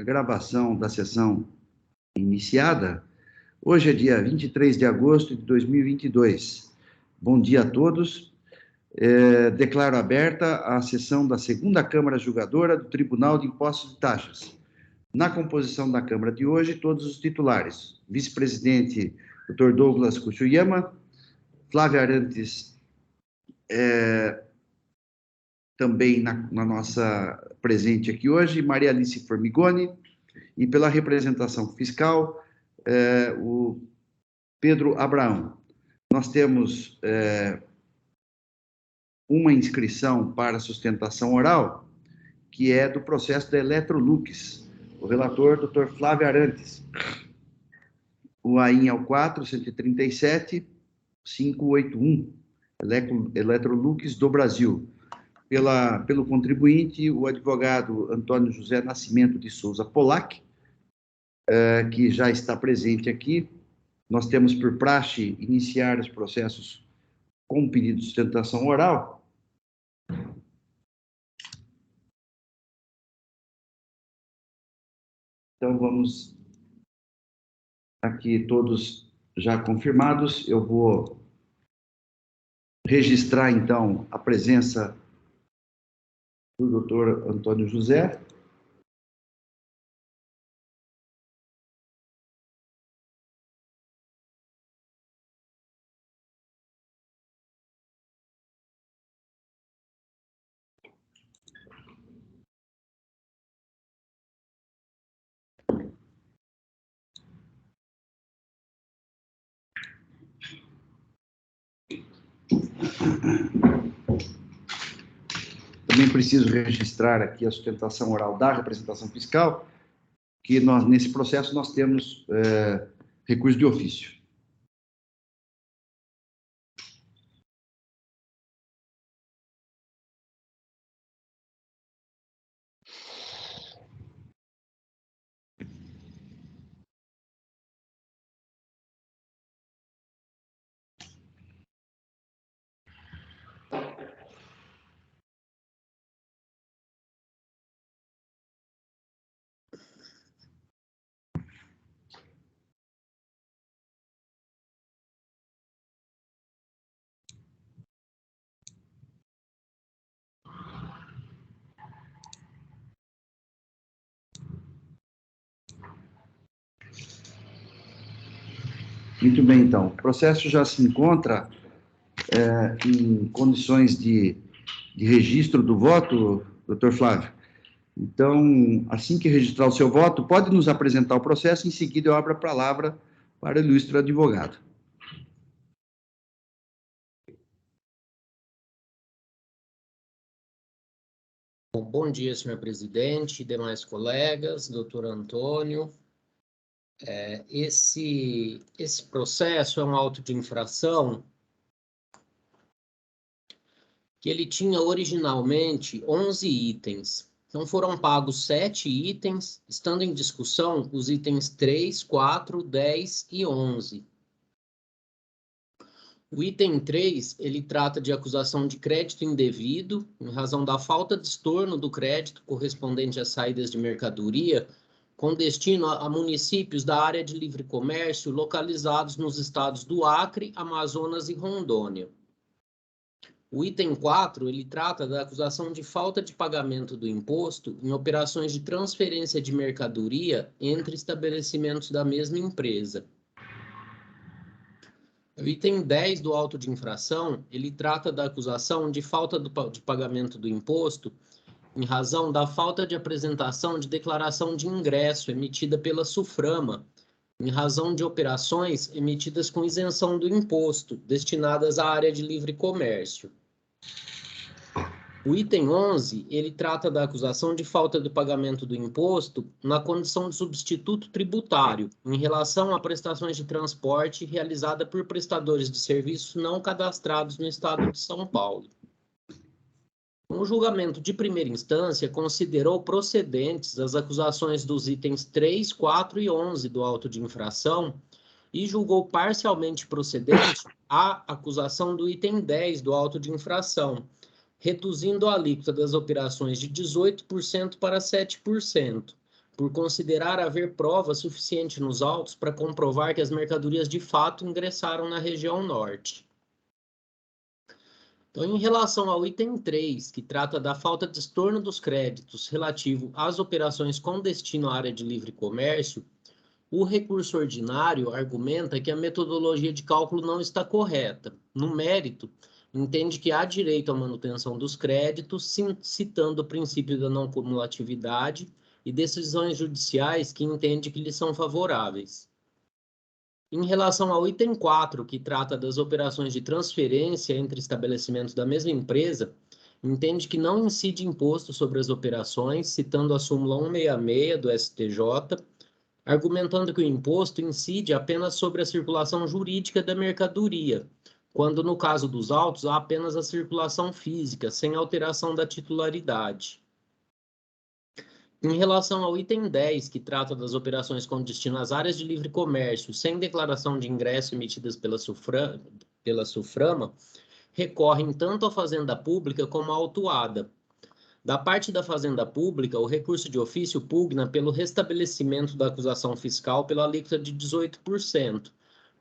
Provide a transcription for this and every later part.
a gravação da sessão iniciada. Hoje é dia 23 de agosto de 2022. Bom dia a todos. Declaro aberta a sessão da segunda Câmara Julgadora do Tribunal de Impostos e Taxas. Na composição da Câmara de hoje, todos os titulares. Vice-presidente, Dr. Douglas Kuchiyama, Flávia Arantes, também na nossa presente aqui hoje, Maria Alice Formigoni, e pela representação fiscal, o Pedro Abraão. Nós temos uma inscrição para sustentação oral, que é do processo da Electrolux. O relator, Dr. Flávio Arantes. O AIN é o 4-137-581, Electrolux do Brasil. Pelo contribuinte, o advogado Antônio José Nascimento de Souza Polac, que já está presente aqui. Nós temos por praxe iniciar os processos com pedido de sustentação oral. Então, vamos aqui todos já confirmados. Eu vou registrar, então, a presença do Dr. Antônio José. Também preciso registrar aqui a sustentação oral da representação fiscal, que nesse processo nós temos recurso de ofício. Muito bem, então. O processo já se encontra em condições de registro do voto, doutor Flávio. Então, assim que registrar o seu voto, pode nos apresentar o processo, em seguida eu abro a palavra para o ilustre advogado. Bom dia, senhor presidente, demais colegas, doutor Antônio. Esse processo é um auto de infração que ele tinha originalmente 11 itens. Então foram pagos 7 itens, estando em discussão os itens 3, 4, 10 e 11. O item 3, ele trata de acusação de crédito indevido, em razão da falta de estorno do crédito correspondente às saídas de mercadoria, com destino a municípios da área de livre comércio localizados nos estados do Acre, Amazonas e Rondônia. O item 4, ele trata da acusação de falta de pagamento do imposto em operações de transferência de mercadoria entre estabelecimentos da mesma empresa. O item 10 do auto de infração, ele trata da acusação de falta de pagamento do imposto em razão da falta de apresentação de declaração de ingresso emitida pela SUFRAMA, em razão de operações emitidas com isenção do imposto, destinadas à área de livre comércio. O item 11, ele trata da acusação de falta de pagamento do imposto na condição de substituto tributário, em relação a prestações de transporte realizada por prestadores de serviços não cadastrados no estado de São Paulo. O julgamento de primeira instância considerou procedentes as acusações dos itens 3, 4 e 11 do auto de infração e julgou parcialmente procedente a acusação do item 10 do auto de infração, reduzindo a alíquota das operações de 18% para 7%, por considerar haver prova suficiente nos autos para comprovar que as mercadorias de fato ingressaram na região norte. Então, em relação ao item 3, que trata da falta de estorno dos créditos relativo às operações com destino à área de livre comércio, o recurso ordinário argumenta que a metodologia de cálculo não está correta. No mérito, entende que há direito à manutenção dos créditos, citando o princípio da não cumulatividade e decisões judiciais que entende que lhes são favoráveis. Em relação ao item 4, que trata das operações de transferência entre estabelecimentos da mesma empresa, entende que não incide imposto sobre as operações, citando a súmula 166 do STJ, argumentando que o imposto incide apenas sobre a circulação jurídica da mercadoria, quando no caso dos autos há apenas a circulação física, sem alteração da titularidade. Em relação ao item 10, que trata das operações com destino às áreas de livre comércio, sem declaração de ingresso emitidas pela SUFRAMA, recorrem tanto à Fazenda Pública como à autuada. Da parte da Fazenda Pública, o recurso de ofício pugna pelo restabelecimento da acusação fiscal pela alíquota de 18%,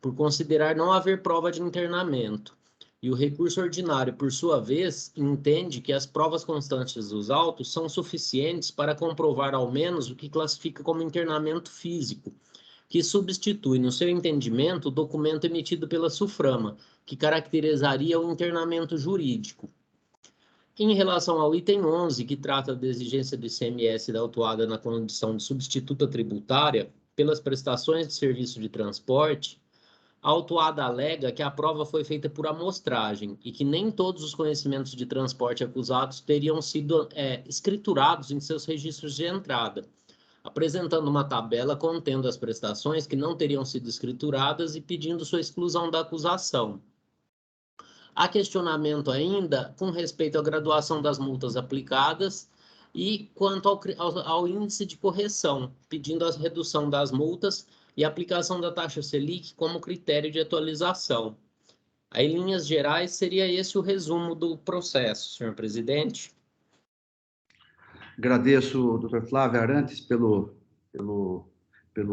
por considerar não haver prova de internamento. E o recurso ordinário, por sua vez, entende que as provas constantes dos autos são suficientes para comprovar ao menos o que classifica como internamento físico, que substitui, no seu entendimento, o documento emitido pela SUFRAMA, que caracterizaria o internamento jurídico. Em relação ao item 11, que trata da exigência do ICMS da autuada na condição de substituta tributária pelas prestações de serviço de transporte, a autuada alega que a prova foi feita por amostragem e que nem todos os conhecimentos de transporte acusados teriam sido escriturados em seus registros de entrada, apresentando uma tabela contendo as prestações que não teriam sido escrituradas e pedindo sua exclusão da acusação. Há questionamento ainda com respeito à graduação das multas aplicadas e quanto ao índice de correção, pedindo a redução das multas e aplicação da taxa Selic como critério de atualização. Aí, em linhas gerais, seria esse o resumo do processo, senhor presidente. Agradeço, doutor Flávio Arantes, pelo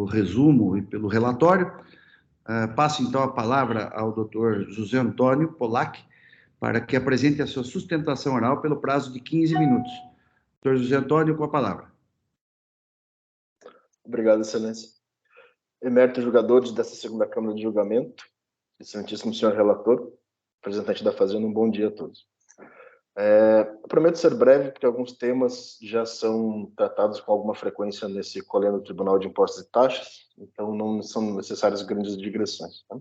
resumo e pelo relatório. Passo, então, a palavra ao doutor José Antônio Polak, para que apresente a sua sustentação oral pelo prazo de 15 minutos. Doutor José Antônio, com a palavra. Obrigado, excelência. Emérito julgadores dessa segunda Câmara de Julgamento, excelentíssimo senhor relator, representante da Fazenda, um bom dia a todos. Eu prometo ser breve, porque alguns temas já são tratados com alguma frequência nesse colégio do Tribunal de Impostos e Taxas, então não são necessárias grandes digressões. Tá?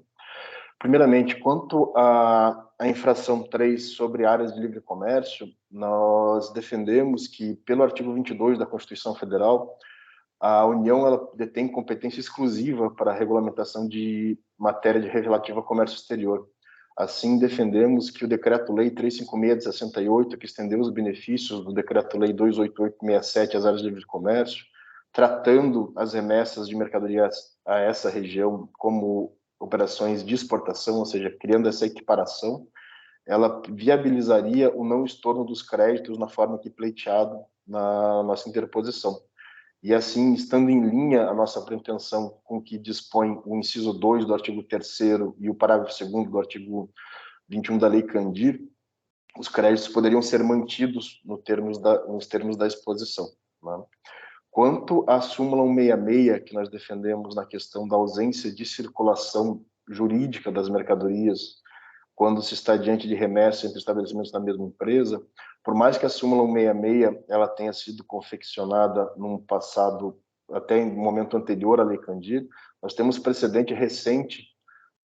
Primeiramente, quanto à infração 3 sobre áreas de livre comércio, nós defendemos que, pelo artigo 22 da Constituição Federal, a União ela detém competência exclusiva para a regulamentação de matéria relativa ao comércio exterior. Assim, defendemos que o Decreto-Lei 356 de 68, que estendeu os benefícios do Decreto-Lei 28867 às áreas de livre comércio, tratando as remessas de mercadorias a essa região como operações de exportação, ou seja, criando essa equiparação, ela viabilizaria o não estorno dos créditos na forma que pleiteado na nossa interposição. E assim, estando em linha a nossa pretensão com que dispõe o inciso 2 do artigo 3º e o parágrafo 2º do artigo 21 da Lei Candir, os créditos poderiam ser mantidos nos termos da exposição. Né? Quanto à súmula 166, que nós defendemos na questão da ausência de circulação jurídica das mercadorias, quando se está diante de remessa entre estabelecimentos da mesma empresa, por mais que a súmula 166 ela tenha sido confeccionada num passado, até em momento anterior à Lei Candir, nós temos precedente recente,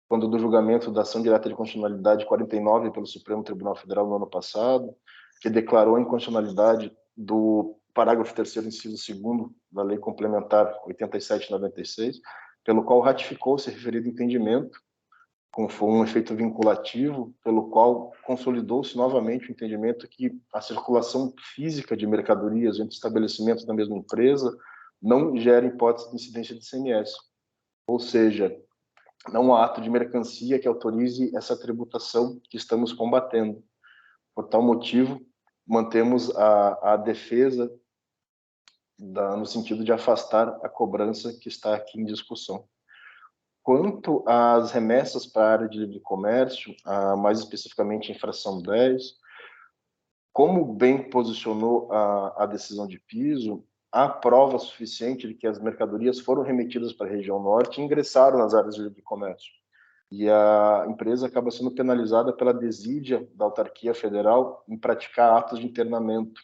quando do julgamento da ação direta de constitucionalidade 49 pelo Supremo Tribunal Federal no ano passado, que declarou a inconstitucionalidade do parágrafo 3º, inciso 2º da Lei Complementar 87/96, pelo qual ratificou-se referido entendimento, com um efeito vinculativo, pelo qual consolidou-se novamente o entendimento que a circulação física de mercadorias entre estabelecimentos da mesma empresa não gera hipótese de incidência de ICMS. Ou seja, não há ato de mercancia que autorize essa tributação que estamos combatendo. Por tal motivo, mantemos a defesa no sentido de afastar a cobrança que está aqui em discussão. Quanto às remessas para a área de livre comércio, mais especificamente a infração 10, como bem posicionou a decisão de piso, há prova suficiente de que as mercadorias foram remetidas para a região norte e ingressaram nas áreas de livre comércio. E a empresa acaba sendo penalizada pela desídia da autarquia federal em praticar atos de internamento.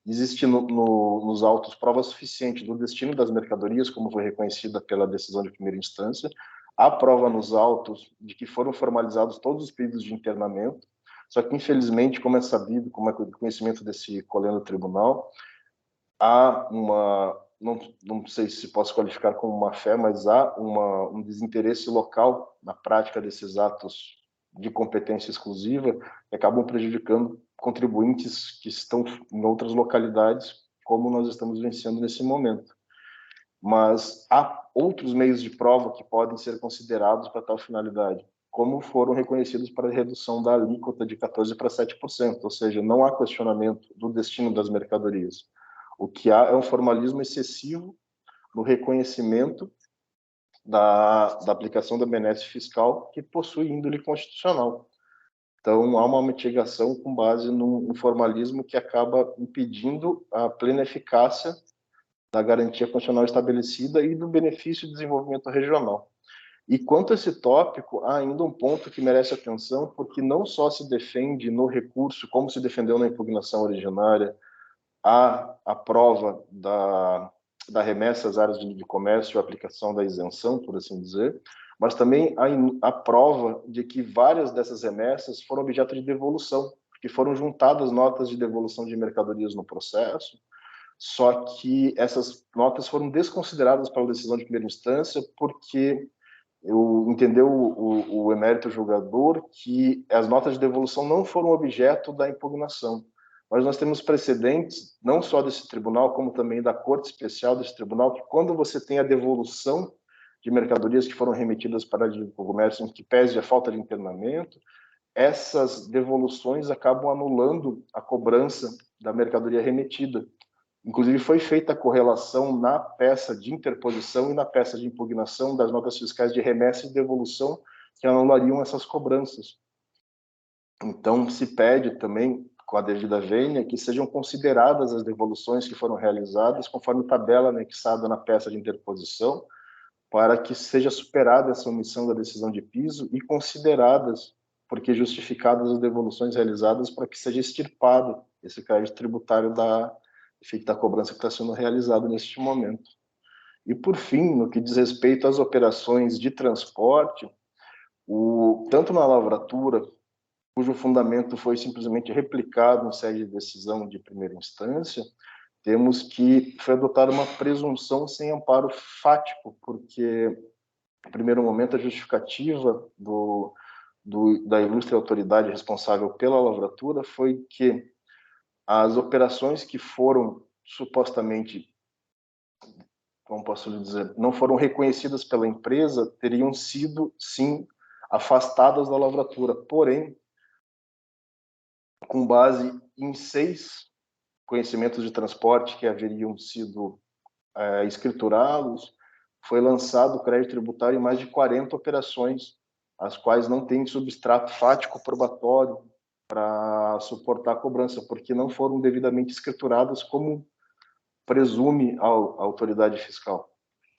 Existe nos autos prova suficiente do destino das mercadorias, como foi reconhecida pela decisão de primeira instância. Há prova nos autos de que foram formalizados todos os pedidos de internamento, só que, infelizmente, como é sabido, como é conhecimento desse colega do tribunal, há não sei se posso qualificar como uma fé, mas há um desinteresse local na prática desses atos de competência exclusiva que acabam prejudicando contribuintes que estão em outras localidades, como nós estamos vivenciando nesse momento. Mas há outros meios de prova que podem ser considerados para tal finalidade, como foram reconhecidos para a redução da alíquota de 14% para 7%, ou seja, não há questionamento do destino das mercadorias. O que há é um formalismo excessivo no reconhecimento da aplicação da benesse fiscal que possui índole constitucional. Então, há uma mitigação com base num formalismo que acaba impedindo a plena eficácia da garantia constitucional estabelecida e do benefício de desenvolvimento regional. E quanto a esse tópico, há ainda um ponto que merece atenção, porque não só se defende no recurso, como se defendeu na impugnação originária, a prova da remessa às áreas de comércio e a aplicação da isenção, por assim dizer, mas também a prova de que várias dessas remessas foram objeto de devolução, porque foram juntadas notas de devolução de mercadorias no processo, só que essas notas foram desconsideradas pela decisão de primeira instância, porque entendeu o emérito julgador que as notas de devolução não foram objeto da impugnação. Mas nós temos precedentes, não só desse tribunal, como também da Corte Especial desse tribunal, que quando você tem a devolução de mercadorias que foram remetidas para o comércio, em que pese a falta de internamento, essas devoluções acabam anulando a cobrança da mercadoria remetida. Inclusive, foi feita a correlação na peça de interposição e na peça de impugnação das notas fiscais de remessa e devolução que anulariam essas cobranças. Então, se pede também, com a devida vênia, que sejam consideradas as devoluções que foram realizadas conforme tabela anexada na peça de interposição, para que seja superada essa omissão da decisão de piso e consideradas, porque justificadas as devoluções realizadas, para que seja extirpado esse crédito tributário da cobrança que está sendo realizado neste momento. E, por fim, no que diz respeito às operações de transporte, tanto na lavratura, cujo fundamento foi simplesmente replicado em sede de decisão de primeira instância, temos que foi adotada uma presunção sem amparo fático, porque, no primeiro momento, a justificativa da ilustre autoridade responsável pela lavratura foi que as operações que foram supostamente, como posso lhe dizer, não foram reconhecidas pela empresa, teriam sido, sim, afastadas da lavratura. Porém, com base em 6 conhecimentos de transporte que haveriam sido escriturados, foi lançado crédito tributário em mais de 40 operações, as quais não têm substrato fático probatório para suportar a cobrança, porque não foram devidamente escrituradas como presume a autoridade fiscal.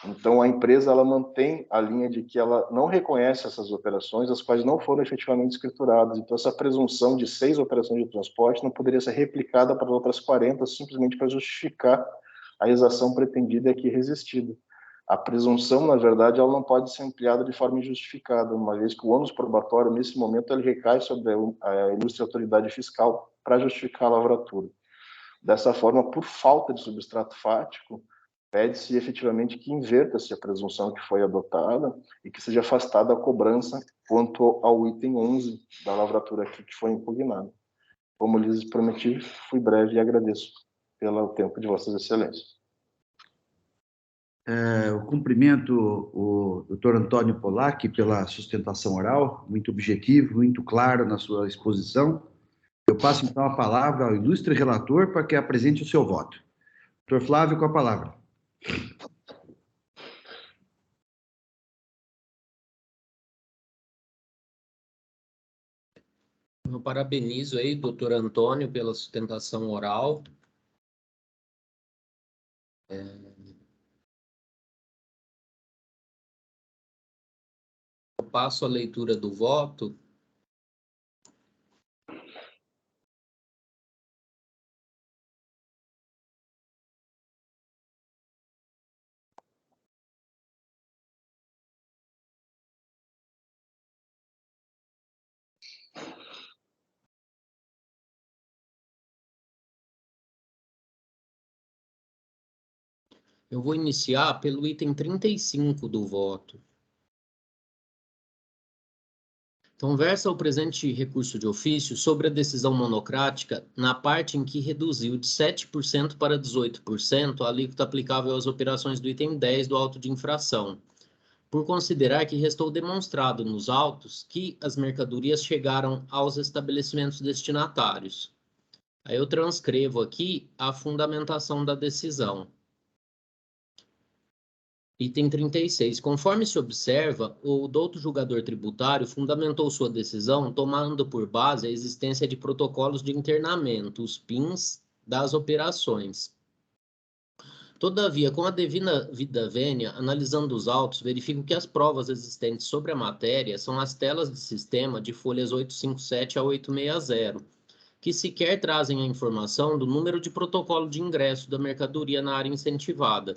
Então, a empresa ela mantém a linha de que ela não reconhece essas operações, as quais não foram efetivamente escrituradas. Então, essa presunção de 6 operações de transporte não poderia ser replicada para outras 40, simplesmente para justificar a exação pretendida e aqui resistida. A presunção, na verdade, ela não pode ser ampliada de forma injustificada, uma vez que o ônus probatório, nesse momento, ele recai sobre a ilustre autoridade fiscal para justificar a lavratura. Dessa forma, por falta de substrato fático, pede-se efetivamente que inverta-se a presunção que foi adotada e que seja afastada a cobrança quanto ao item 11 da lavratura aqui que foi impugnado. Como lhes prometi, fui breve e agradeço pelo tempo de vossas excelências. Eu cumprimento o Dr. Antônio Polak pela sustentação oral, muito objetivo, muito claro na sua exposição. Eu passo, então, a palavra ao ilustre relator para que apresente o seu voto. Doutor Flávio, com a palavra. Eu parabenizo aí, doutor Antônio, pela sustentação oral. Eu passo a leitura do voto. Eu vou iniciar pelo item 35 do voto. Então, versa o presente recurso de ofício sobre a decisão monocrática na parte em que reduziu de 7% para 18% a alíquota aplicável às operações do item 10 do auto de infração, por considerar que restou demonstrado nos autos que as mercadorias chegaram aos estabelecimentos destinatários. Aí eu transcrevo aqui a fundamentação da decisão. Item 36. Conforme se observa, o douto julgador tributário fundamentou sua decisão tomando por base a existência de protocolos de internamento, os PINs, das operações. Todavia, com a devida vênia, analisando os autos, verifico que as provas existentes sobre a matéria são as telas de sistema de folhas 857 a 860, que sequer trazem a informação do número de protocolo de ingresso da mercadoria na área incentivada.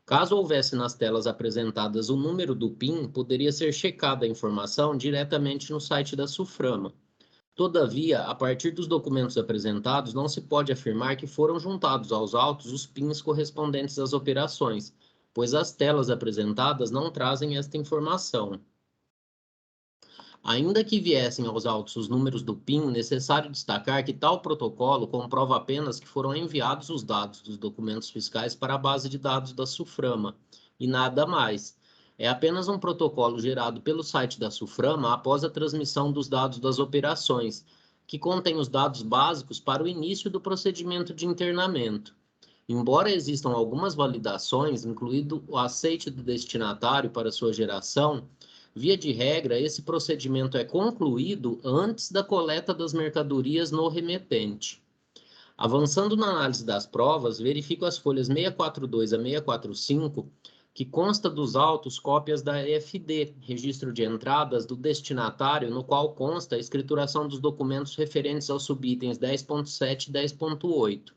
Caso houvesse nas telas apresentadas o número do PIN, poderia ser checada a informação diretamente no site da SUFRAMA. Todavia, a partir dos documentos apresentados, não se pode afirmar que foram juntados aos autos os PINs correspondentes às operações, pois as telas apresentadas não trazem esta informação. Ainda que viessem aos autos os números do PIN, necessário destacar que tal protocolo comprova apenas que foram enviados os dados dos documentos fiscais para a base de dados da SUFRAMA, e nada mais. É apenas um protocolo gerado pelo site da SUFRAMA após a transmissão dos dados das operações, que contém os dados básicos para o início do procedimento de internamento. Embora existam algumas validações, incluído o aceite do destinatário para sua geração, via de regra, esse procedimento é concluído antes da coleta das mercadorias no remetente. Avançando na análise das provas, verifico as folhas 642 a 645, que consta dos autos cópias da EFD, registro de entradas do destinatário, no qual consta a escrituração dos documentos referentes aos subitens 10.7 e 10.8.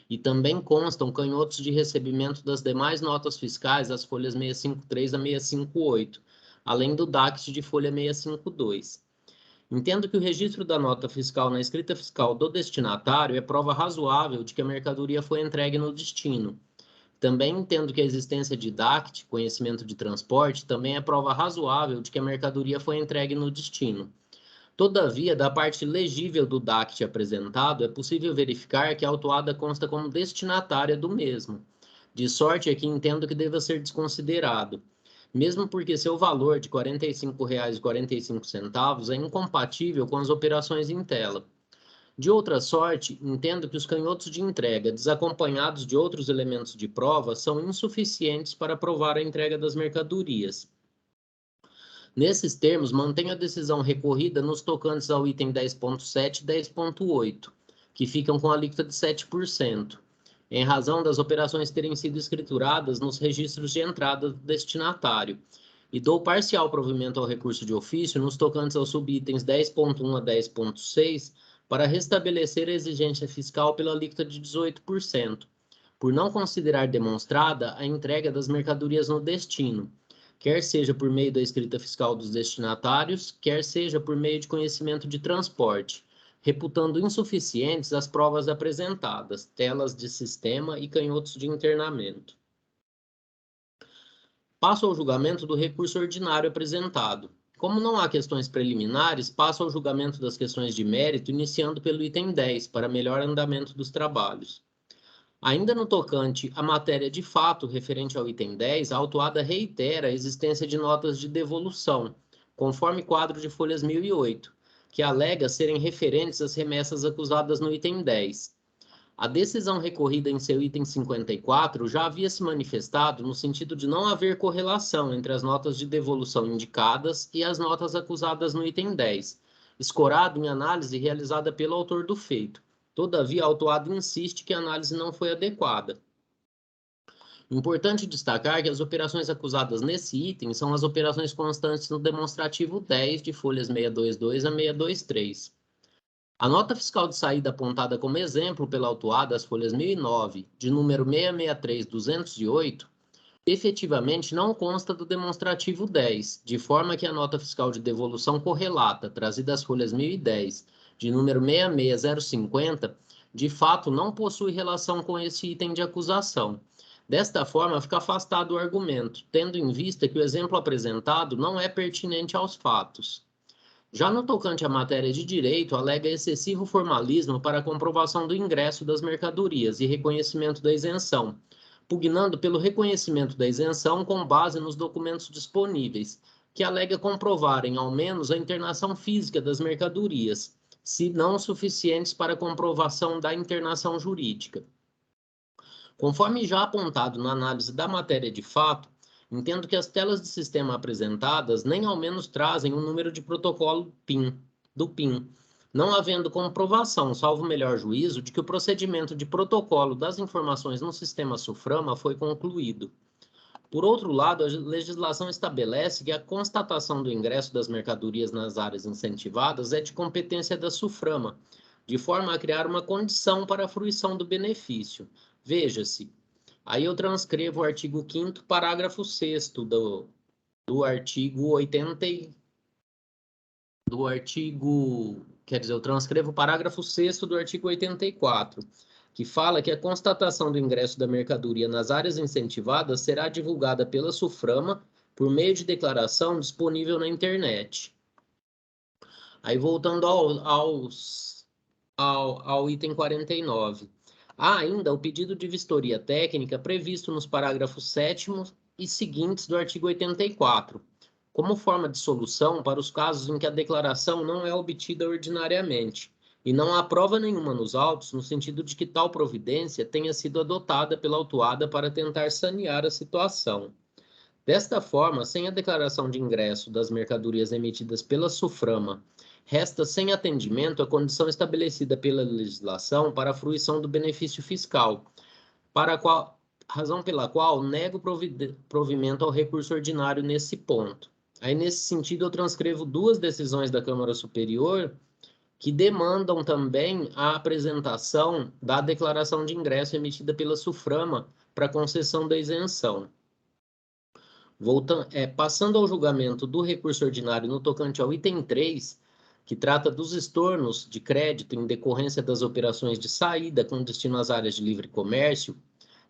E também constam canhotos de recebimento das demais notas fiscais, as folhas 653 a 658, além do DACT de folha 652. Entendo que o registro da nota fiscal na escrita fiscal do destinatário é prova razoável de que a mercadoria foi entregue no destino. Também entendo que a existência de DACT, conhecimento de transporte, também é prova razoável de que a mercadoria foi entregue no destino. Todavia, da parte legível do DACT apresentado, é possível verificar que a autuada consta como destinatária do mesmo, de sorte é que entendo que deva ser desconsiderado, mesmo porque seu valor de R$ 45,45 é incompatível com as operações em tela. De outra sorte, entendo que os canhotos de entrega, desacompanhados de outros elementos de prova, são insuficientes para provar a entrega das mercadorias. Nesses termos, mantenho a decisão recorrida nos tocantes ao item 10.7 e 10.8, que ficam com alíquota de 7%, em razão das operações terem sido escrituradas nos registros de entrada do destinatário, e dou parcial provimento ao recurso de ofício nos tocantes aos subitens 10.1 a 10.6 para restabelecer a exigência fiscal pela alíquota de 18%, por não considerar demonstrada a entrega das mercadorias no destino, quer seja por meio da escrita fiscal dos destinatários, quer seja por meio de conhecimento de transporte, reputando insuficientes as provas apresentadas, telas de sistema e canhotos de internamento. Passo ao julgamento do recurso ordinário apresentado. Como não há questões preliminares, passo ao julgamento das questões de mérito, iniciando pelo item 10, para melhor andamento dos trabalhos. Ainda no tocante à matéria de fato referente ao item 10, a autuada reitera a existência de notas de devolução, conforme quadro de folhas 1008, que alega serem referentes às remessas acusadas no item 10. A decisão recorrida em seu item 54 já havia se manifestado no sentido de não haver correlação entre as notas de devolução indicadas e as notas acusadas no item 10, escorado em análise realizada pelo autor do feito. Todavia, o autuado insiste que a análise não foi adequada. Importante destacar que as operações acusadas nesse item são as operações constantes no demonstrativo 10 de folhas 622 a 623. A nota fiscal de saída apontada como exemplo pela autuada, as folhas 1009, de número 663-208, efetivamente não consta do demonstrativo 10, de forma que a nota fiscal de devolução correlata, trazida às folhas 1010, de número 66050, de fato não possui relação com esse item de acusação. Desta forma, fica afastado o argumento, tendo em vista que o exemplo apresentado não é pertinente aos fatos. Já no tocante à matéria de direito, alega excessivo formalismo para a comprovação do ingresso das mercadorias e reconhecimento da isenção, pugnando pelo reconhecimento da isenção com base nos documentos disponíveis, que alega comprovarem ao menos a internação física das mercadorias, se não suficientes para a comprovação da internação jurídica. Conforme já apontado na análise da matéria de fato, entendo que as telas de sistema apresentadas nem ao menos trazem o número de protocolo do PIN, não havendo comprovação, salvo melhor juízo, de que o procedimento de protocolo das informações no sistema SUFRAMA foi concluído. Por outro lado, a legislação estabelece que a constatação do ingresso das mercadorias nas áreas incentivadas é de competência da SUFRAMA, de forma a criar uma condição para a fruição do benefício. Veja-se. Aí eu transcrevo o artigo 5º, parágrafo 6º do artigo 80, eu transcrevo o parágrafo 6º do artigo 84, que fala que a constatação do ingresso da mercadoria nas áreas incentivadas será divulgada pela SUFRAMA por meio de declaração disponível na internet. Aí voltando ao item 49. Há ainda o pedido de vistoria técnica previsto nos parágrafos 7º e seguintes do artigo 84, como forma de solução para os casos em que a declaração não é obtida ordinariamente, e não há prova nenhuma nos autos no sentido de que tal providência tenha sido adotada pela autuada para tentar sanear a situação. Desta forma, sem a declaração de ingresso das mercadorias emitidas pela SUFRAMA, resta sem atendimento a condição estabelecida pela legislação para a fruição do benefício fiscal, razão pela qual nego provimento ao recurso ordinário nesse ponto. Aí, nesse sentido, eu transcrevo duas decisões da Câmara Superior que demandam também a apresentação da declaração de ingresso emitida pela SUFRAMA para concessão da isenção. Passando ao julgamento do recurso ordinário no tocante ao item 3, que trata dos estornos de crédito em decorrência das operações de saída com destino às áreas de livre comércio,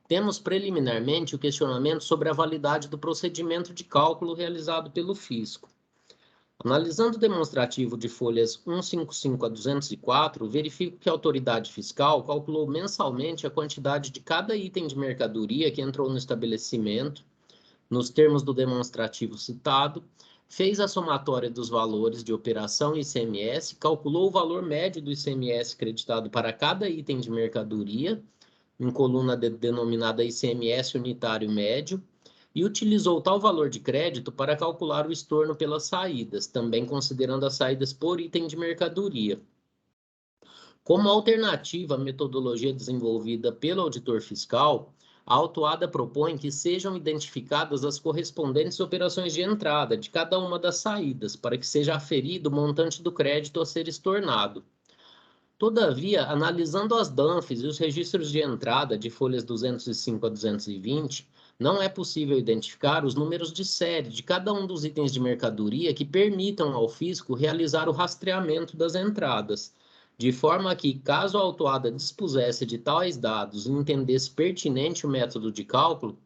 temos preliminarmente o questionamento sobre a validade do procedimento de cálculo realizado pelo fisco. Analisando o demonstrativo de folhas 155 a 204, verifico que a autoridade fiscal calculou mensalmente a quantidade de cada item de mercadoria que entrou no estabelecimento, nos termos do demonstrativo citado, fez a somatória dos valores de operação e ICMS, calculou o valor médio do ICMS creditado para cada item de mercadoria, em coluna denominada ICMS unitário médio, e utilizou tal valor de crédito para calcular o estorno pelas saídas, também considerando as saídas por item de mercadoria. Como alternativa à metodologia desenvolvida pelo auditor fiscal, a autuada propõe que sejam identificadas as correspondentes operações de entrada de cada uma das saídas, para que seja aferido o montante do crédito a ser estornado. Todavia, analisando as DANFs e os registros de entrada de folhas 205 a 220, não é possível identificar os números de série de cada um dos itens de mercadoria que permitam ao fisco realizar o rastreamento das entradas, de forma que, caso a autuada dispusesse de tais dados e entendesse pertinente o método de cálculo,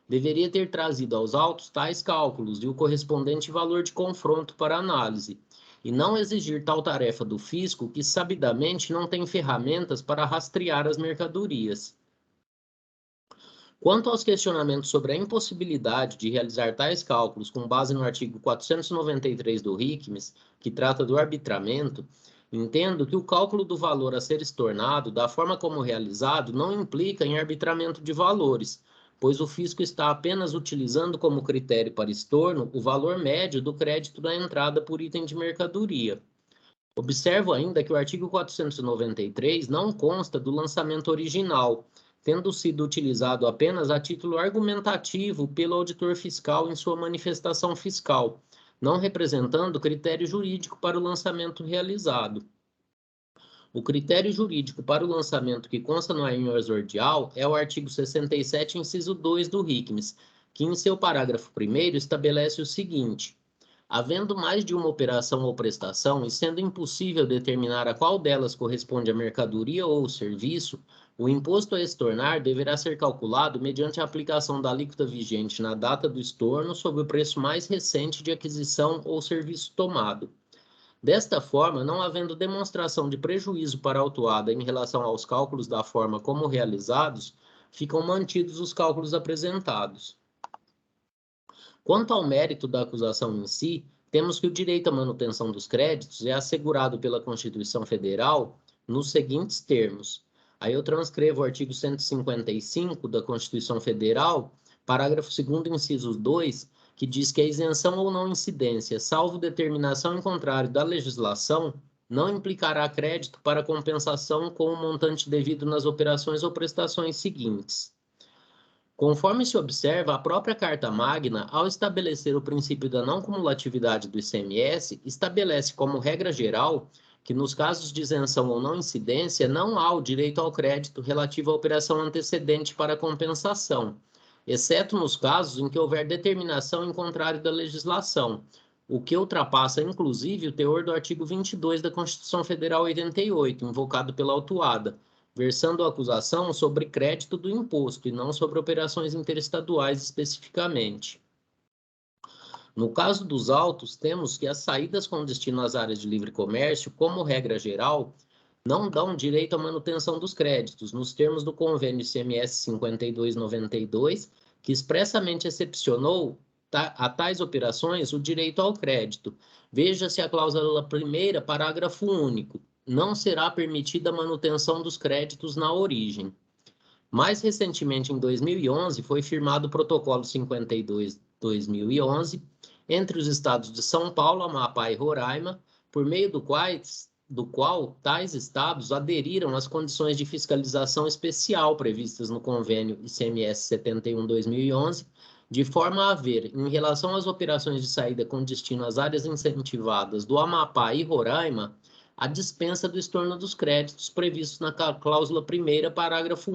deveria ter trazido aos autos tais cálculos e o correspondente valor de confronto para análise, e não exigir tal tarefa do fisco que, sabidamente, não tem ferramentas para rastrear as mercadorias. Quanto aos questionamentos sobre a impossibilidade de realizar tais cálculos com base no artigo 493 do RICMES, que trata do arbitramento, Entendo que o cálculo do valor a ser estornado, da forma como realizado, não implica em arbitramento de valores, pois o fisco está apenas utilizando como critério para estorno o valor médio do crédito da entrada por item de mercadoria. Observo ainda que o artigo 493 não consta do lançamento original, tendo sido utilizado apenas a título argumentativo pelo auditor fiscal em sua manifestação fiscal, não representando critério jurídico para o lançamento realizado. O critério jurídico para o lançamento que consta no AIM exordial é o artigo 67, inciso 2 do RICMES, que em seu parágrafo 1º estabelece o seguinte: havendo mais de uma operação ou prestação e sendo impossível determinar a qual delas corresponde à mercadoria ou serviço, o imposto a estornar deverá ser calculado mediante a aplicação da alíquota vigente na data do estorno sobre o preço mais recente de aquisição ou serviço tomado. Desta forma, não havendo demonstração de prejuízo para a autuada em relação aos cálculos da forma como realizados, ficam mantidos os cálculos apresentados. Quanto ao mérito da acusação em si, temos que o direito à manutenção dos créditos é assegurado pela Constituição Federal nos seguintes termos. Aí eu transcrevo o artigo 155 da Constituição Federal, parágrafo 2º, inciso 2, que diz que a isenção ou não incidência, salvo determinação em contrário da legislação, não implicará crédito para compensação com o montante devido nas operações ou prestações seguintes. Conforme se observa, a própria Carta Magna, ao estabelecer o princípio da não cumulatividade do ICMS, estabelece como regra geral que nos casos de isenção ou não incidência não há o direito ao crédito relativo à operação antecedente para compensação, exceto nos casos em que houver determinação em contrário da legislação, o que ultrapassa inclusive o teor do artigo 22 da Constituição Federal 88, invocado pela autuada, versando a acusação sobre crédito do imposto e não sobre operações interestaduais especificamente. No caso dos autos, temos que as saídas com destino às áreas de livre comércio, como regra geral, não dão direito à manutenção dos créditos, nos termos do convênio ICMS 5292, que expressamente excepcionou a tais operações o direito ao crédito. Veja-se a cláusula 1ª, parágrafo único. Não será permitida a manutenção dos créditos na origem. Mais recentemente, em 2011, foi firmado o Protocolo 52/2011 entre os estados de São Paulo, Amapá e Roraima, por meio do qual tais estados aderiram às condições de fiscalização especial previstas no convênio ICMS 71/2011, de forma a haver, em relação às operações de saída com destino às áreas incentivadas do Amapá e Roraima, a dispensa do estorno dos créditos previstos na cláusula 1ª, parágrafo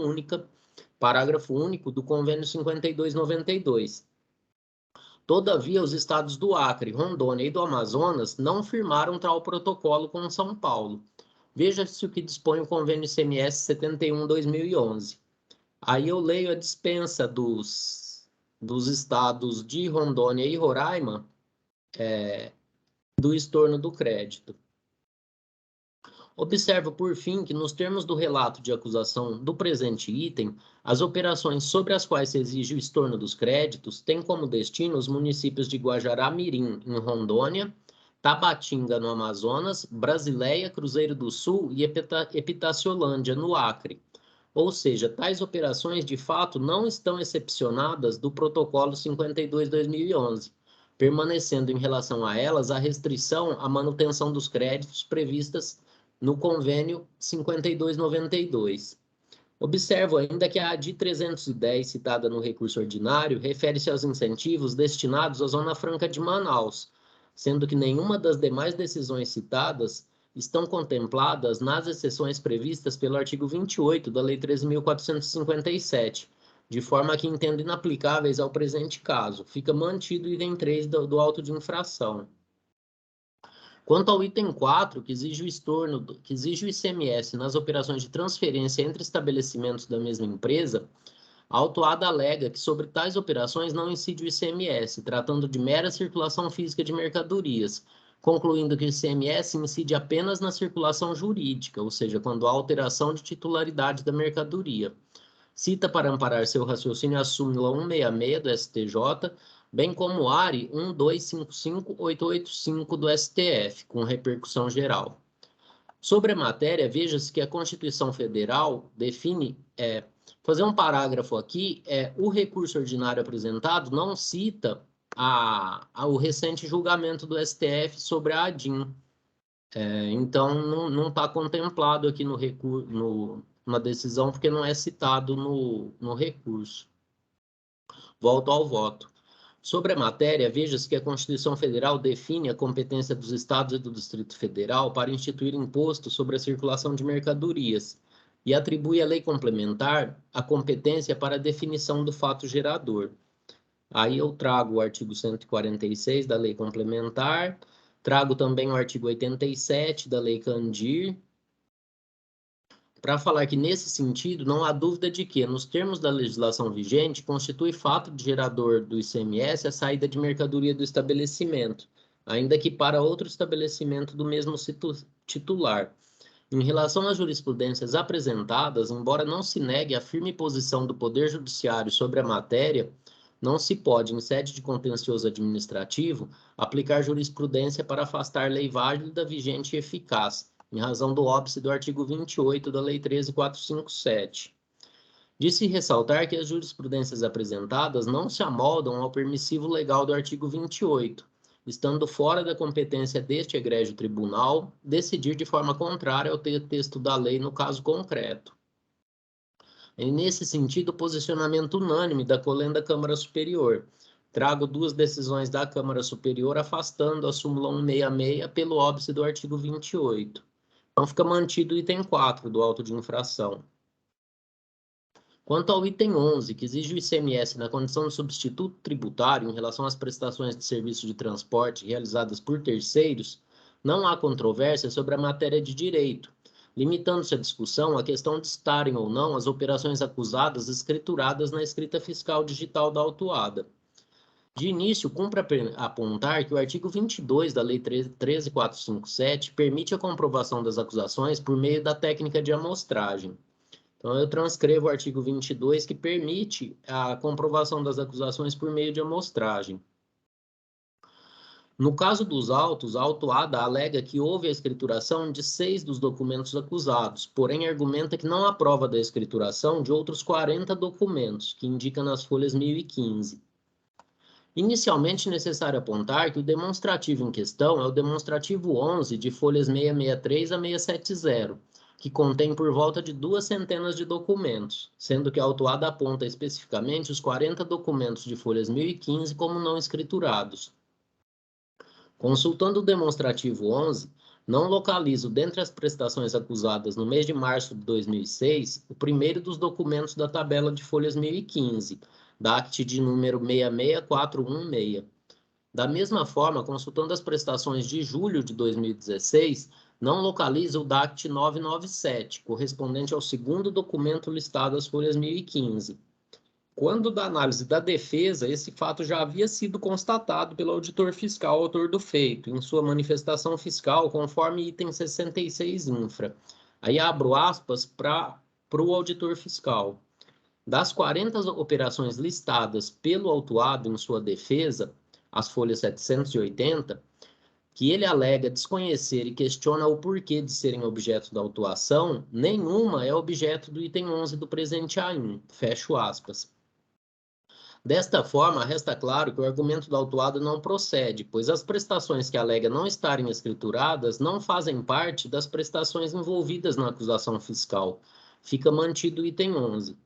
único do convênio 52/92. Todavia, os estados do Acre, Rondônia e do Amazonas não firmaram tal protocolo com São Paulo. Veja-se o que dispõe o convênio ICMS 71/2011. Aí eu leio a dispensa dos estados de Rondônia e Roraima do estorno do crédito. Observo, por fim, que nos termos do relato de acusação do presente item, as operações sobre as quais se exige o estorno dos créditos têm como destino os municípios de Guajará-Mirim, em Rondônia, Tabatinga, no Amazonas, Brasileia, Cruzeiro do Sul e Epitaciolândia, no Acre. Ou seja, tais operações, de fato, não estão excepcionadas do Protocolo 52/2011, permanecendo em relação a elas a restrição à manutenção dos créditos previstas no convênio 52/92. Observo ainda que a ADI 310, citada no recurso ordinário, refere-se aos incentivos destinados à Zona Franca de Manaus, sendo que nenhuma das demais decisões citadas estão contempladas nas exceções previstas pelo artigo 28 da Lei 13.457, de forma que entendo inaplicáveis ao presente caso. Fica mantido o item 3 do auto de infração. Quanto ao item 4, que exige o ICMS nas operações de transferência entre estabelecimentos da mesma empresa, a autuada alega que sobre tais operações não incide o ICMS, tratando de mera circulação física de mercadorias, concluindo que o ICMS incide apenas na circulação jurídica, ou seja, quando há alteração de titularidade da mercadoria. Cita para amparar seu raciocínio a súmula 166 do STJ, bem como o ARI 1255885 do STF, com repercussão geral. Sobre a matéria, veja-se que a Constituição Federal define, fazer um parágrafo aqui, o recurso ordinário apresentado não cita o recente julgamento do STF sobre a ADIM. Então, não está contemplado aqui na decisão, porque não é citado no recurso. Volto ao voto. Sobre a matéria, veja-se que a Constituição Federal define a competência dos Estados e do Distrito Federal para instituir imposto sobre a circulação de mercadorias e atribui à lei complementar a competência para a definição do fato gerador. Aí eu trago o artigo 146 da lei complementar, trago também o artigo 87 da lei Candir, para falar que, nesse sentido, não há dúvida de que, nos termos da legislação vigente, constitui fato de gerador do ICMS a saída de mercadoria do estabelecimento, ainda que para outro estabelecimento do mesmo titular. Em relação às jurisprudências apresentadas, embora não se negue a firme posição do Poder Judiciário sobre a matéria, não se pode, em sede de contencioso administrativo, aplicar jurisprudência para afastar lei válida, vigente e eficaz, em razão do óbice do artigo 28 da Lei 13.457. De-se ressaltar que as jurisprudências apresentadas não se amoldam ao permissivo legal do artigo 28, estando fora da competência deste egrégio tribunal decidir de forma contrária ao texto da lei no caso concreto. É nesse sentido o posicionamento unânime da colenda Câmara Superior. Trago duas decisões da Câmara Superior afastando a súmula 166 pelo óbice do artigo 28. Então, fica mantido o item 4 do auto de infração. Quanto ao item 11, que exige o ICMS na condição de substituto tributário em relação às prestações de serviço de transporte realizadas por terceiros, não há controvérsia sobre a matéria de direito, limitando-se a discussão à questão de estarem ou não as operações acusadas escrituradas na escrita fiscal digital da autuada. De início, cumpre apontar que o artigo 22 da Lei 13.457 permite a comprovação das acusações por meio da técnica de amostragem. Então, eu transcrevo o artigo 22, que permite a comprovação das acusações por meio de amostragem. No caso dos autos, a autuada alega que houve a escrituração de 6 dos documentos acusados, porém argumenta que não há prova da escrituração de outros 40 documentos, que indica nas folhas 1015. Inicialmente, é necessário apontar que o demonstrativo em questão é o demonstrativo 11 de folhas 663 a 670, que contém por volta de 200 de documentos, sendo que a autuada aponta especificamente os 40 documentos de folhas 1015 como não escriturados. Consultando o demonstrativo 11, não localizo dentre as prestações acusadas no mês de março de 2006 o primeiro dos documentos da tabela de folhas 1015, da ACT de número 66416. Da mesma forma, consultando as prestações de julho de 2016, não localiza o DACT 997, correspondente ao segundo documento listado às folhas 1015. Quando da análise da defesa, esse fato já havia sido constatado pelo auditor fiscal autor do feito, em sua manifestação fiscal, conforme item 66 infra. Aí abro aspas para o auditor fiscal. Das 40 operações listadas pelo autuado em sua defesa, as folhas 780, que ele alega desconhecer e questiona o porquê de serem objeto da autuação, nenhuma é objeto do item 11 do presente AIN, fecho aspas. Desta forma, resta claro que o argumento do autuado não procede, pois as prestações que alega não estarem escrituradas não fazem parte das prestações envolvidas na acusação fiscal. Fica mantido o item 11.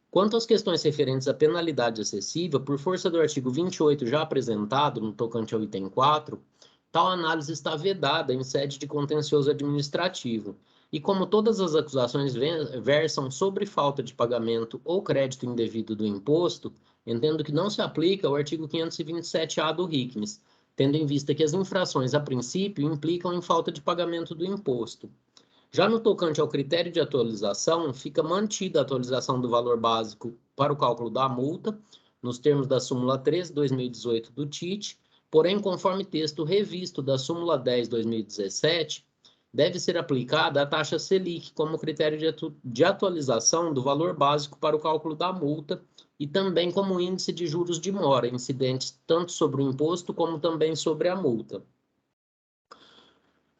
Quanto às questões referentes à penalidade excessiva, por força do artigo 28 já apresentado no tocante ao item 4, tal análise está vedada em sede de contencioso administrativo. E como todas as acusações versam sobre falta de pagamento ou crédito indevido do imposto, entendo que não se aplica o artigo 527-A do RICMES, tendo em vista que as infrações, a princípio, implicam em falta de pagamento do imposto. Já no tocante ao critério de atualização, fica mantida a atualização do valor básico para o cálculo da multa, nos termos da súmula 13/2018 do TIT, porém, conforme texto revisto da súmula 10/2017, deve ser aplicada a taxa Selic como critério de atualização do valor básico para o cálculo da multa e também como índice de juros de mora, incidentes tanto sobre o imposto como também sobre a multa.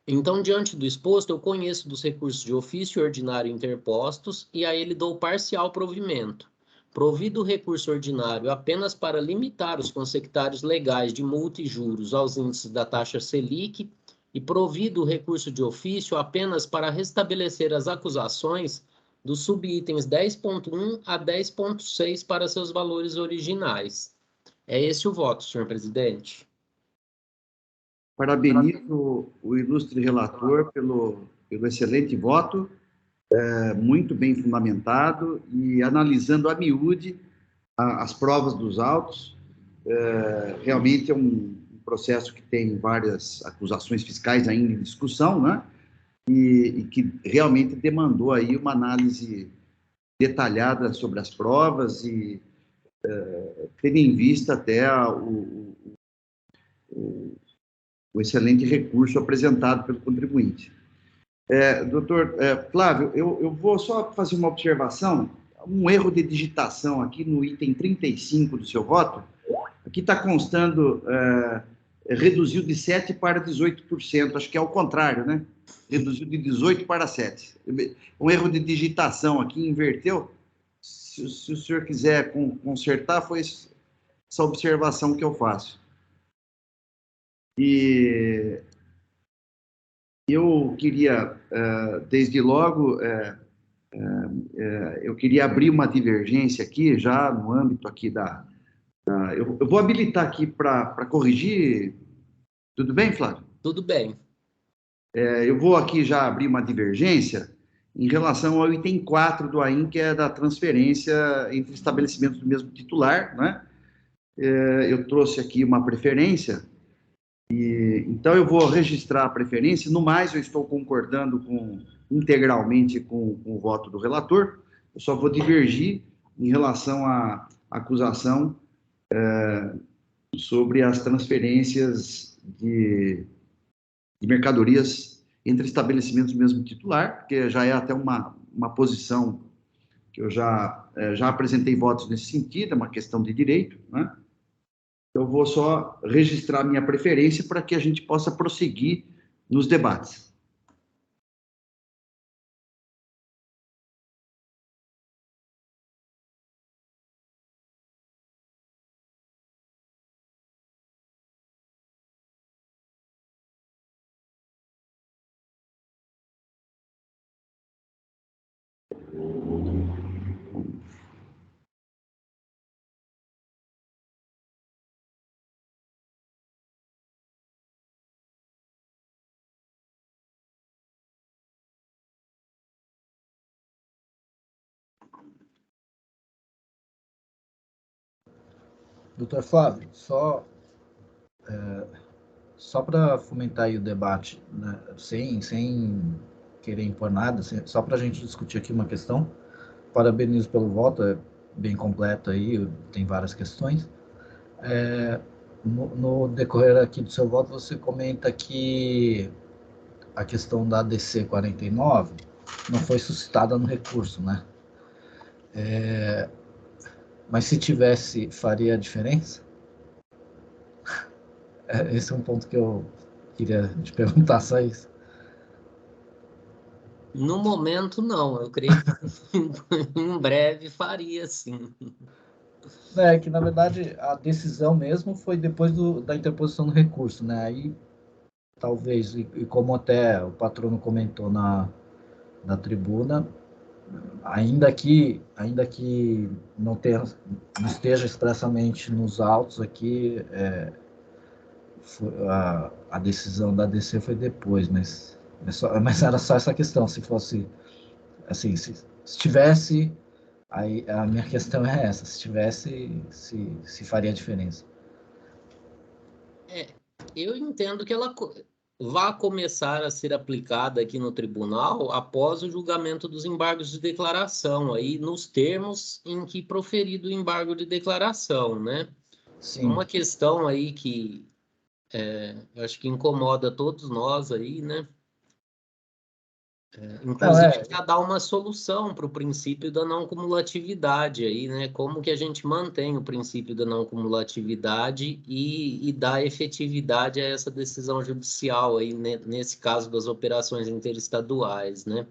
Então, diante do exposto, eu conheço dos recursos de ofício ordinário interpostos e a ele dou parcial provimento. Provido o recurso ordinário apenas para limitar os consectários legais de multa e juros aos índices da taxa Selic e provido o recurso de ofício apenas para restabelecer as acusações dos subitens 10.1 a 10.6 para seus valores originais. É esse o voto, senhor presidente. Parabenizo o ilustre relator pelo excelente voto, muito bem fundamentado e analisando a miúde as provas dos autos. Realmente é um processo que tem várias acusações fiscais ainda em discussão, né? E que realmente demandou aí uma análise detalhada sobre as provas e tendo em vista até o excelente recurso apresentado pelo contribuinte. Doutor Flávio, eu vou só fazer uma observação, um erro de digitação aqui no item 35 do seu voto. Aqui está constando, reduziu de 7% para 18%, acho que é o contrário, né? Reduziu de 18% para 7%. Um erro de digitação aqui, inverteu. Se o senhor quiser consertar, foi essa observação que eu faço. E eu queria, desde logo, eu queria abrir uma divergência aqui, já no âmbito aqui eu vou habilitar aqui para corrigir. Tudo bem, Flávio? Tudo bem. Eu vou aqui já abrir uma divergência em relação ao item 4 do AIM, que é da transferência entre estabelecimentos do mesmo titular, né? Eu trouxe aqui uma preferência, então eu vou registrar a preferência. No mais, eu estou concordando integralmente com o voto do relator. Eu só vou divergir em relação à acusação sobre as transferências de mercadorias entre estabelecimentos do mesmo titular, porque já é até uma posição que eu já apresentei votos nesse sentido, é uma questão de direito, né? Eu vou só registrar minha preferência para que a gente possa prosseguir nos debates. Doutor Flávio, só para fomentar aí o debate, né, sem querer impor nada, só para a gente discutir aqui uma questão. Parabenizo pelo voto, é bem completo aí, tem várias questões. No decorrer aqui do seu voto, você comenta que a questão da ADC 49 não foi suscitada no recurso, né? Mas se tivesse, faria a diferença? Esse é um ponto que eu queria te perguntar, só isso. No momento, não. Eu creio que em breve faria, sim. Que, na verdade, a decisão mesmo foi depois da interposição do recurso, né? Aí, talvez, e como até o patrono comentou na tribuna, ainda que não esteja expressamente nos autos aqui, a decisão da DC foi depois, mas era só essa questão, se fosse, assim, se tivesse, aí a minha questão é essa, se tivesse, se faria diferença. Eu entendo que ela vai começar a ser aplicada aqui no tribunal após o julgamento dos embargos de declaração, aí nos termos em que proferido o embargo de declaração, né? Sim. Uma questão aí que eu acho que incomoda todos nós aí, né? Inclusive, já dá uma solução para o princípio da não cumulatividade aí, né? Como que a gente mantém o princípio da não cumulatividade e dá efetividade a essa decisão judicial aí, né? Nesse caso das operações interestaduais, né?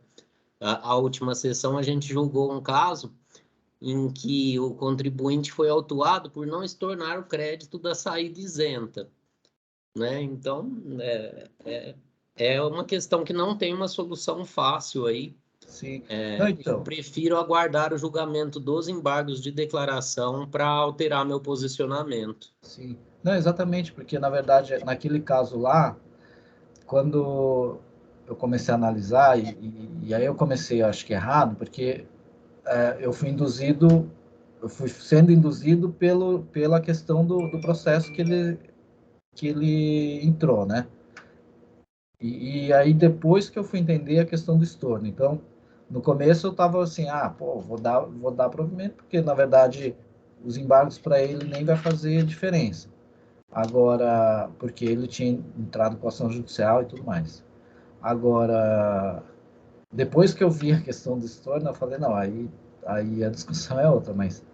A última sessão a gente julgou um caso em que o contribuinte foi autuado por não estornar o crédito da saída isenta, né? Então, é uma questão que não tem uma solução fácil aí. Sim. Não, então. Eu prefiro aguardar o julgamento dos embargos de declaração para alterar meu posicionamento. Sim. Não, exatamente, porque, na verdade, naquele caso lá, quando eu comecei a analisar, e aí eu comecei, acho que errado, porque eu fui sendo induzido pela questão do processo que ele entrou, né? E aí depois que eu fui entender a questão do estorno. Então, no começo eu estava assim, vou dar provimento, porque na verdade os embargos para ele nem vai fazer diferença. Agora, porque ele tinha entrado com ação judicial e tudo mais. Agora, depois que eu vi a questão do estorno, eu falei, não, aí a discussão é outra, mas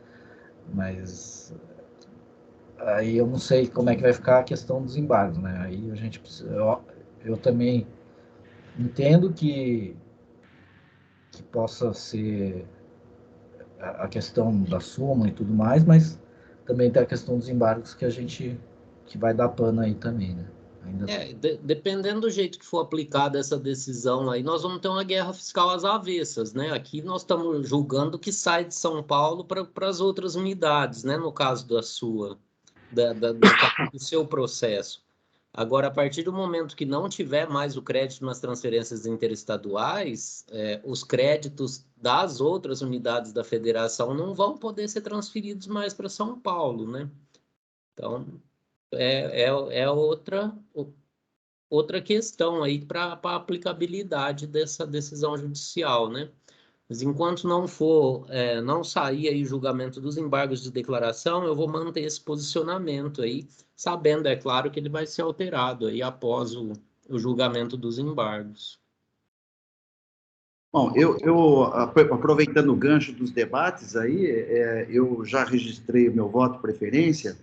aí eu não sei como é que vai ficar a questão dos embargos, né? Aí a gente precisa, eu também entendo que possa ser a questão da súmula e tudo mais, mas também tem a questão dos embargos que vai dar pano aí também, né? Dependendo do jeito que for aplicada essa decisão aí, nós vamos ter uma guerra fiscal às avessas, né? Aqui nós estamos julgando que sai de São Paulo para as outras unidades, né? No caso da sua, do seu processo. Agora, a partir do momento que não tiver mais o crédito nas transferências interestaduais, os créditos das outras unidades da federação não vão poder ser transferidos mais para São Paulo, né? Então, é outra questão aí para a aplicabilidade dessa decisão judicial, né? Mas enquanto não sair aí o julgamento dos embargos de declaração, eu vou manter esse posicionamento aí, sabendo, é claro, que ele vai ser alterado aí após o julgamento dos embargos. Bom, aproveitando o gancho dos debates aí, eu já registrei o meu voto de preferência.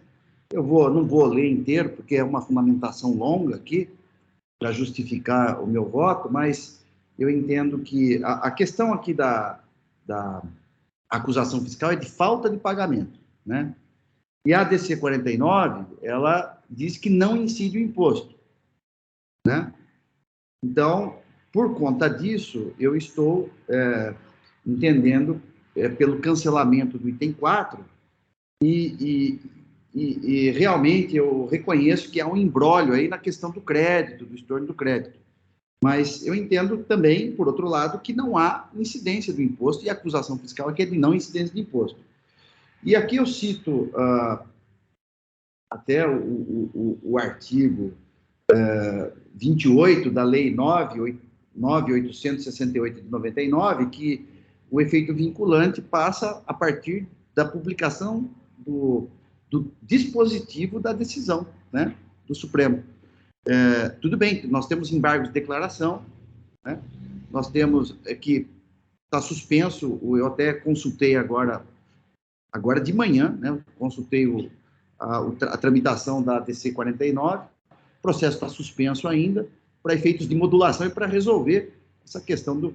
Não vou ler inteiro, porque é uma fundamentação longa aqui, para justificar o meu voto, mas eu entendo que a questão aqui da acusação fiscal é de falta de pagamento, né? E a DC 49, ela diz que não incide o imposto, né? Então, por conta disso, eu estou entendendo pelo cancelamento do item 4 e realmente eu reconheço que há um imbróglio aí na questão do crédito, do estorno do crédito. Mas eu entendo também, por outro lado, que não há incidência do imposto e a acusação fiscal é que é de não incidência de imposto. E aqui eu cito até o artigo 28 da Lei 9.868 de 99, que o efeito vinculante passa a partir da publicação do dispositivo da decisão, né, do Supremo. Tudo bem, nós temos embargos de declaração, né? Nós temos que está suspenso, eu até consultei agora de manhã, né? Consultei a tramitação da DC 49, o processo está suspenso ainda, para efeitos de modulação e para resolver essa questão do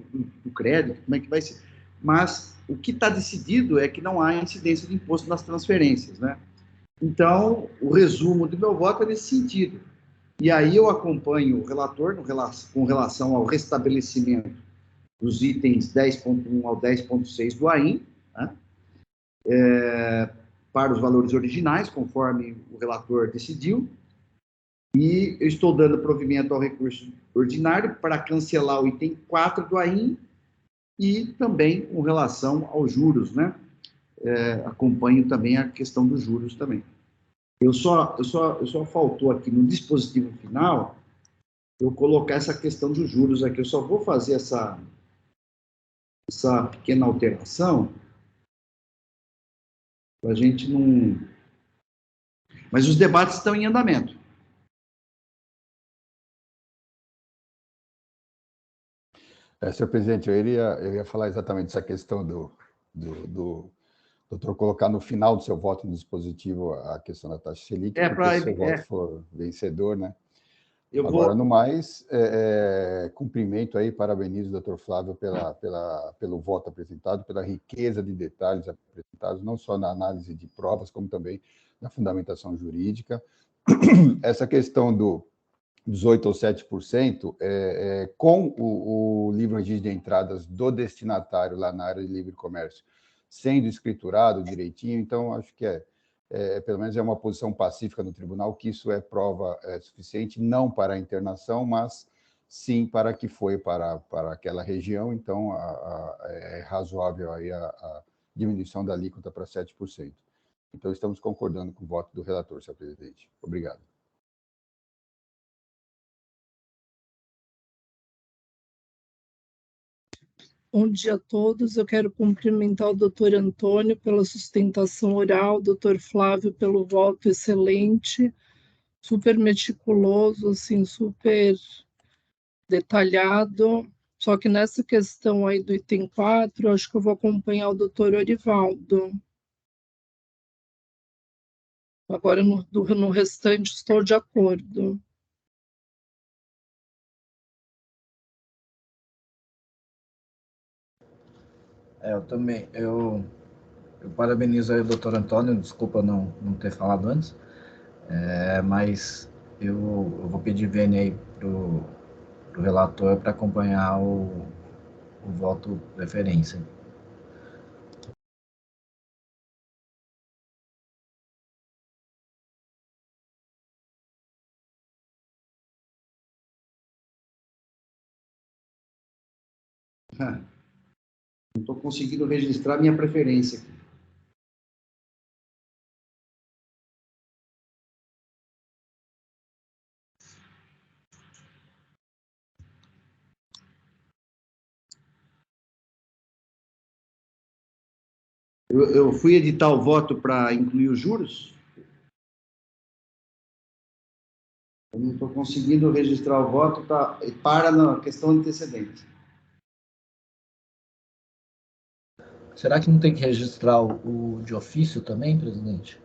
crédito, como é que vai ser. Mas o que está decidido é que não há incidência de imposto nas transferências, né? Então, o resumo do meu voto é nesse sentido. E aí eu acompanho o relator com relação ao restabelecimento dos itens 10.1 ao 10.6 do AIM, né? Para os valores originais, conforme o relator decidiu. E eu estou dando provimento ao recurso ordinário para cancelar o item 4 do AIM e também com relação aos juros, né? Acompanho também a questão dos juros também. Eu só faltou aqui no dispositivo final eu colocar essa questão dos juros aqui. Eu só vou fazer essa pequena alteração para a gente não... Mas os debates estão em andamento. Senhor presidente, eu ia falar exatamente dessa questão do doutor colocar no final do seu voto no dispositivo a questão da taxa Selic, porque se o seu voto for vencedor, né? Agora, no mais, cumprimento aí, parabenizo o doutor Flávio pelo voto apresentado, pela riqueza de detalhes apresentados, não só na análise de provas, como também na fundamentação jurídica. Essa questão dos 8% ou 7%, com o livro registro de entradas do destinatário lá na área de livre comércio sendo escriturado direitinho, então acho que pelo menos é uma posição pacífica no tribunal, que isso é prova suficiente, não para a internação, mas sim para que foi para aquela região, então é razoável aí a diminuição da alíquota para 7%. Então, estamos concordando com o voto do relator, senhor presidente. Obrigado. Bom dia a todos. Eu quero cumprimentar o doutor Antônio pela sustentação oral, o doutor Flávio pelo voto excelente, super meticuloso, assim, super detalhado. Só que nessa questão aí do item 4, eu acho que eu vou acompanhar o doutor Orivaldo. Agora, no restante, estou de acordo. Eu também. Eu parabenizo aí o doutor Antônio, desculpa não ter falado antes, mas eu vou pedir vênia aí pro relator para acompanhar o voto preferência. Não estou conseguindo registrar minha preferência aqui. Eu fui editar o voto para incluir os juros? Eu não estou conseguindo registrar o voto, para na questão antecedente. Será que não tem que registrar o de ofício também, presidente?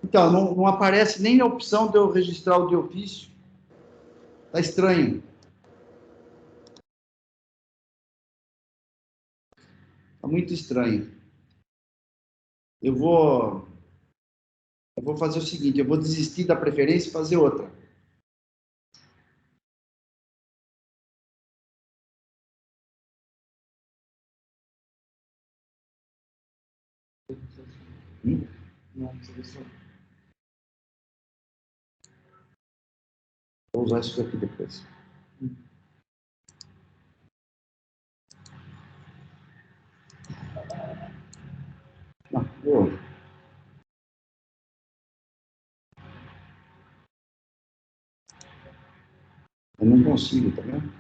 Então, não aparece nem a opção de eu registrar o de ofício. Está estranho. Está muito estranho. Eu vou fazer o seguinte, eu vou desistir da preferência e fazer outra. Não, vou usar isso aqui depois. Não, eu não consigo, tá vendo?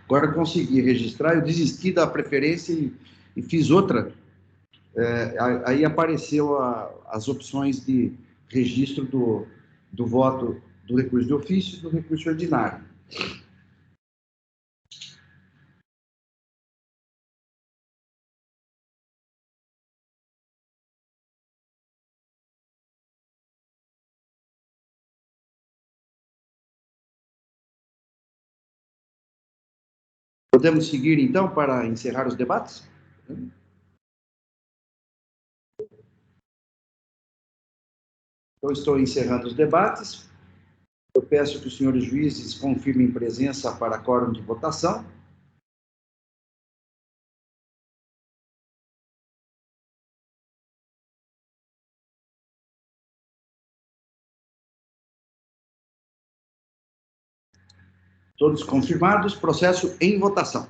Agora consegui registrar, eu desisti da preferência e fiz outra. Aí apareceu as opções de registro do voto do recurso de ofício e do recurso ordinário. Podemos seguir, então, para encerrar os debates? Então, estou encerrando os debates. Eu peço que os senhores juízes confirmem presença para quórum de votação. Todos confirmados, processo em votação.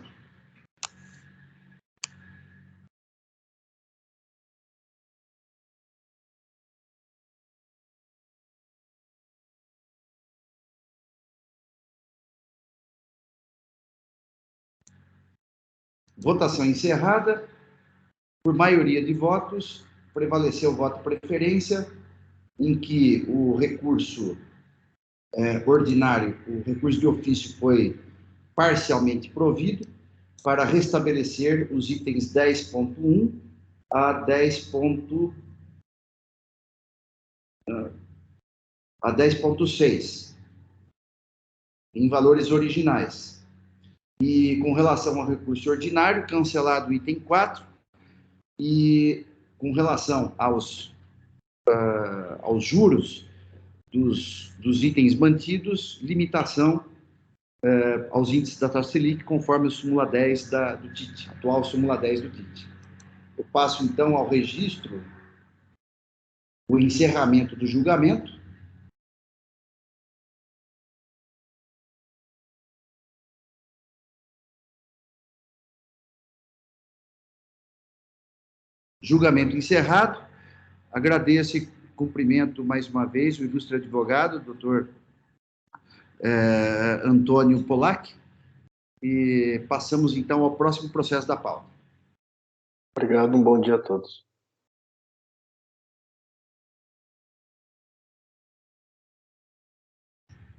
Votação encerrada. Por maioria de votos, prevaleceu o voto de preferência, em que o recurso ordinário, o recurso de ofício foi parcialmente provido para restabelecer os itens 10.1 a 10.6 em valores originais. E com relação ao recurso ordinário, cancelado o item 4, e com relação aos juros dos itens mantidos, limitação aos índices da taxa Selic, conforme o súmula 10 do TIT, atual súmula 10 do TIT. Eu passo, então, ao registro o encerramento do julgamento. Julgamento encerrado. Agradeço e cumprimento mais uma vez o ilustre advogado, doutor Antônio Polak, e passamos então ao próximo processo da pauta. Obrigado, um bom dia a todos.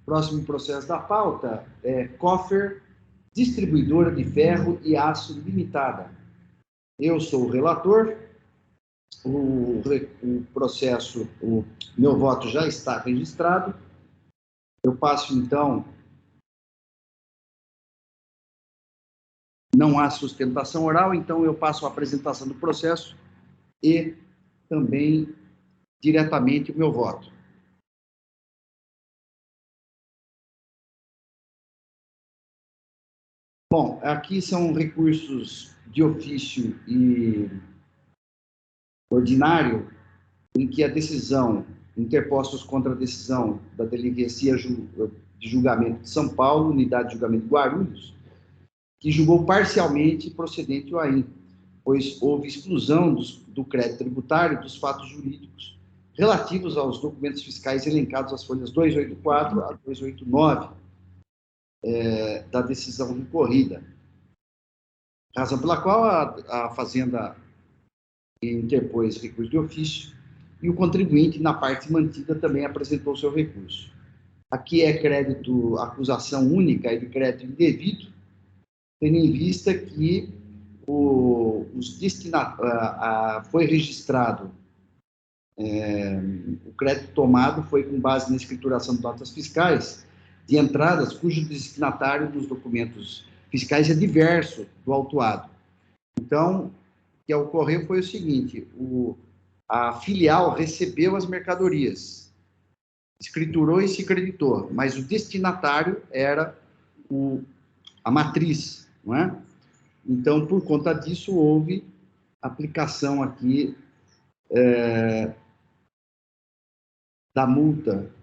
Próximo processo da pauta é Coffer, Distribuidora de Ferro e Aço Limitada. Eu sou o relator. O processo, o meu voto já está registrado. Eu passo, então, não há sustentação oral, então eu passo a apresentação do processo e também diretamente o meu voto. Bom, aqui são recursos de ofício e ordinário, em que a decisão, interpostos contra a decisão da Delegacia de Julgamento de São Paulo, Unidade de Julgamento de Guarulhos, que julgou parcialmente procedente o AIM, pois houve exclusão do crédito tributário dos fatos jurídicos relativos aos documentos fiscais elencados às folhas 284 a 289 da decisão recorrida. Razão pela qual a Fazenda interpôs recurso de ofício e o contribuinte, na parte mantida, também apresentou seu recurso. Aqui é crédito, acusação única e de crédito indevido, tendo em vista que foi registrado, o crédito tomado foi com base na escrituração de notas fiscais de entradas cujo destinatário dos documentos fiscais é diverso do autuado. Então, o que ocorreu foi o seguinte: a filial recebeu as mercadorias, escriturou e se creditou, mas o destinatário era a matriz, não é? Então, por conta disso, houve aplicação aqui da multa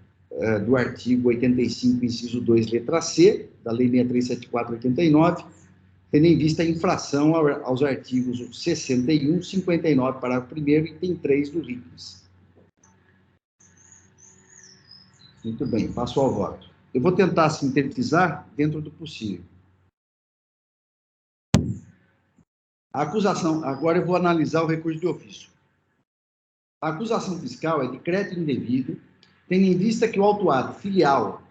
do artigo 85, inciso 2, letra C, da Lei 6374/89, tendo em vista a infração aos artigos 61, 59, parágrafo 1º, item 3 do RICS. Muito bem, passo ao voto. Eu vou tentar sintetizar dentro do possível. A acusação, agora eu vou analisar o recurso de ofício. A acusação fiscal é de crédito indevido, tendo em vista que o autuado filial,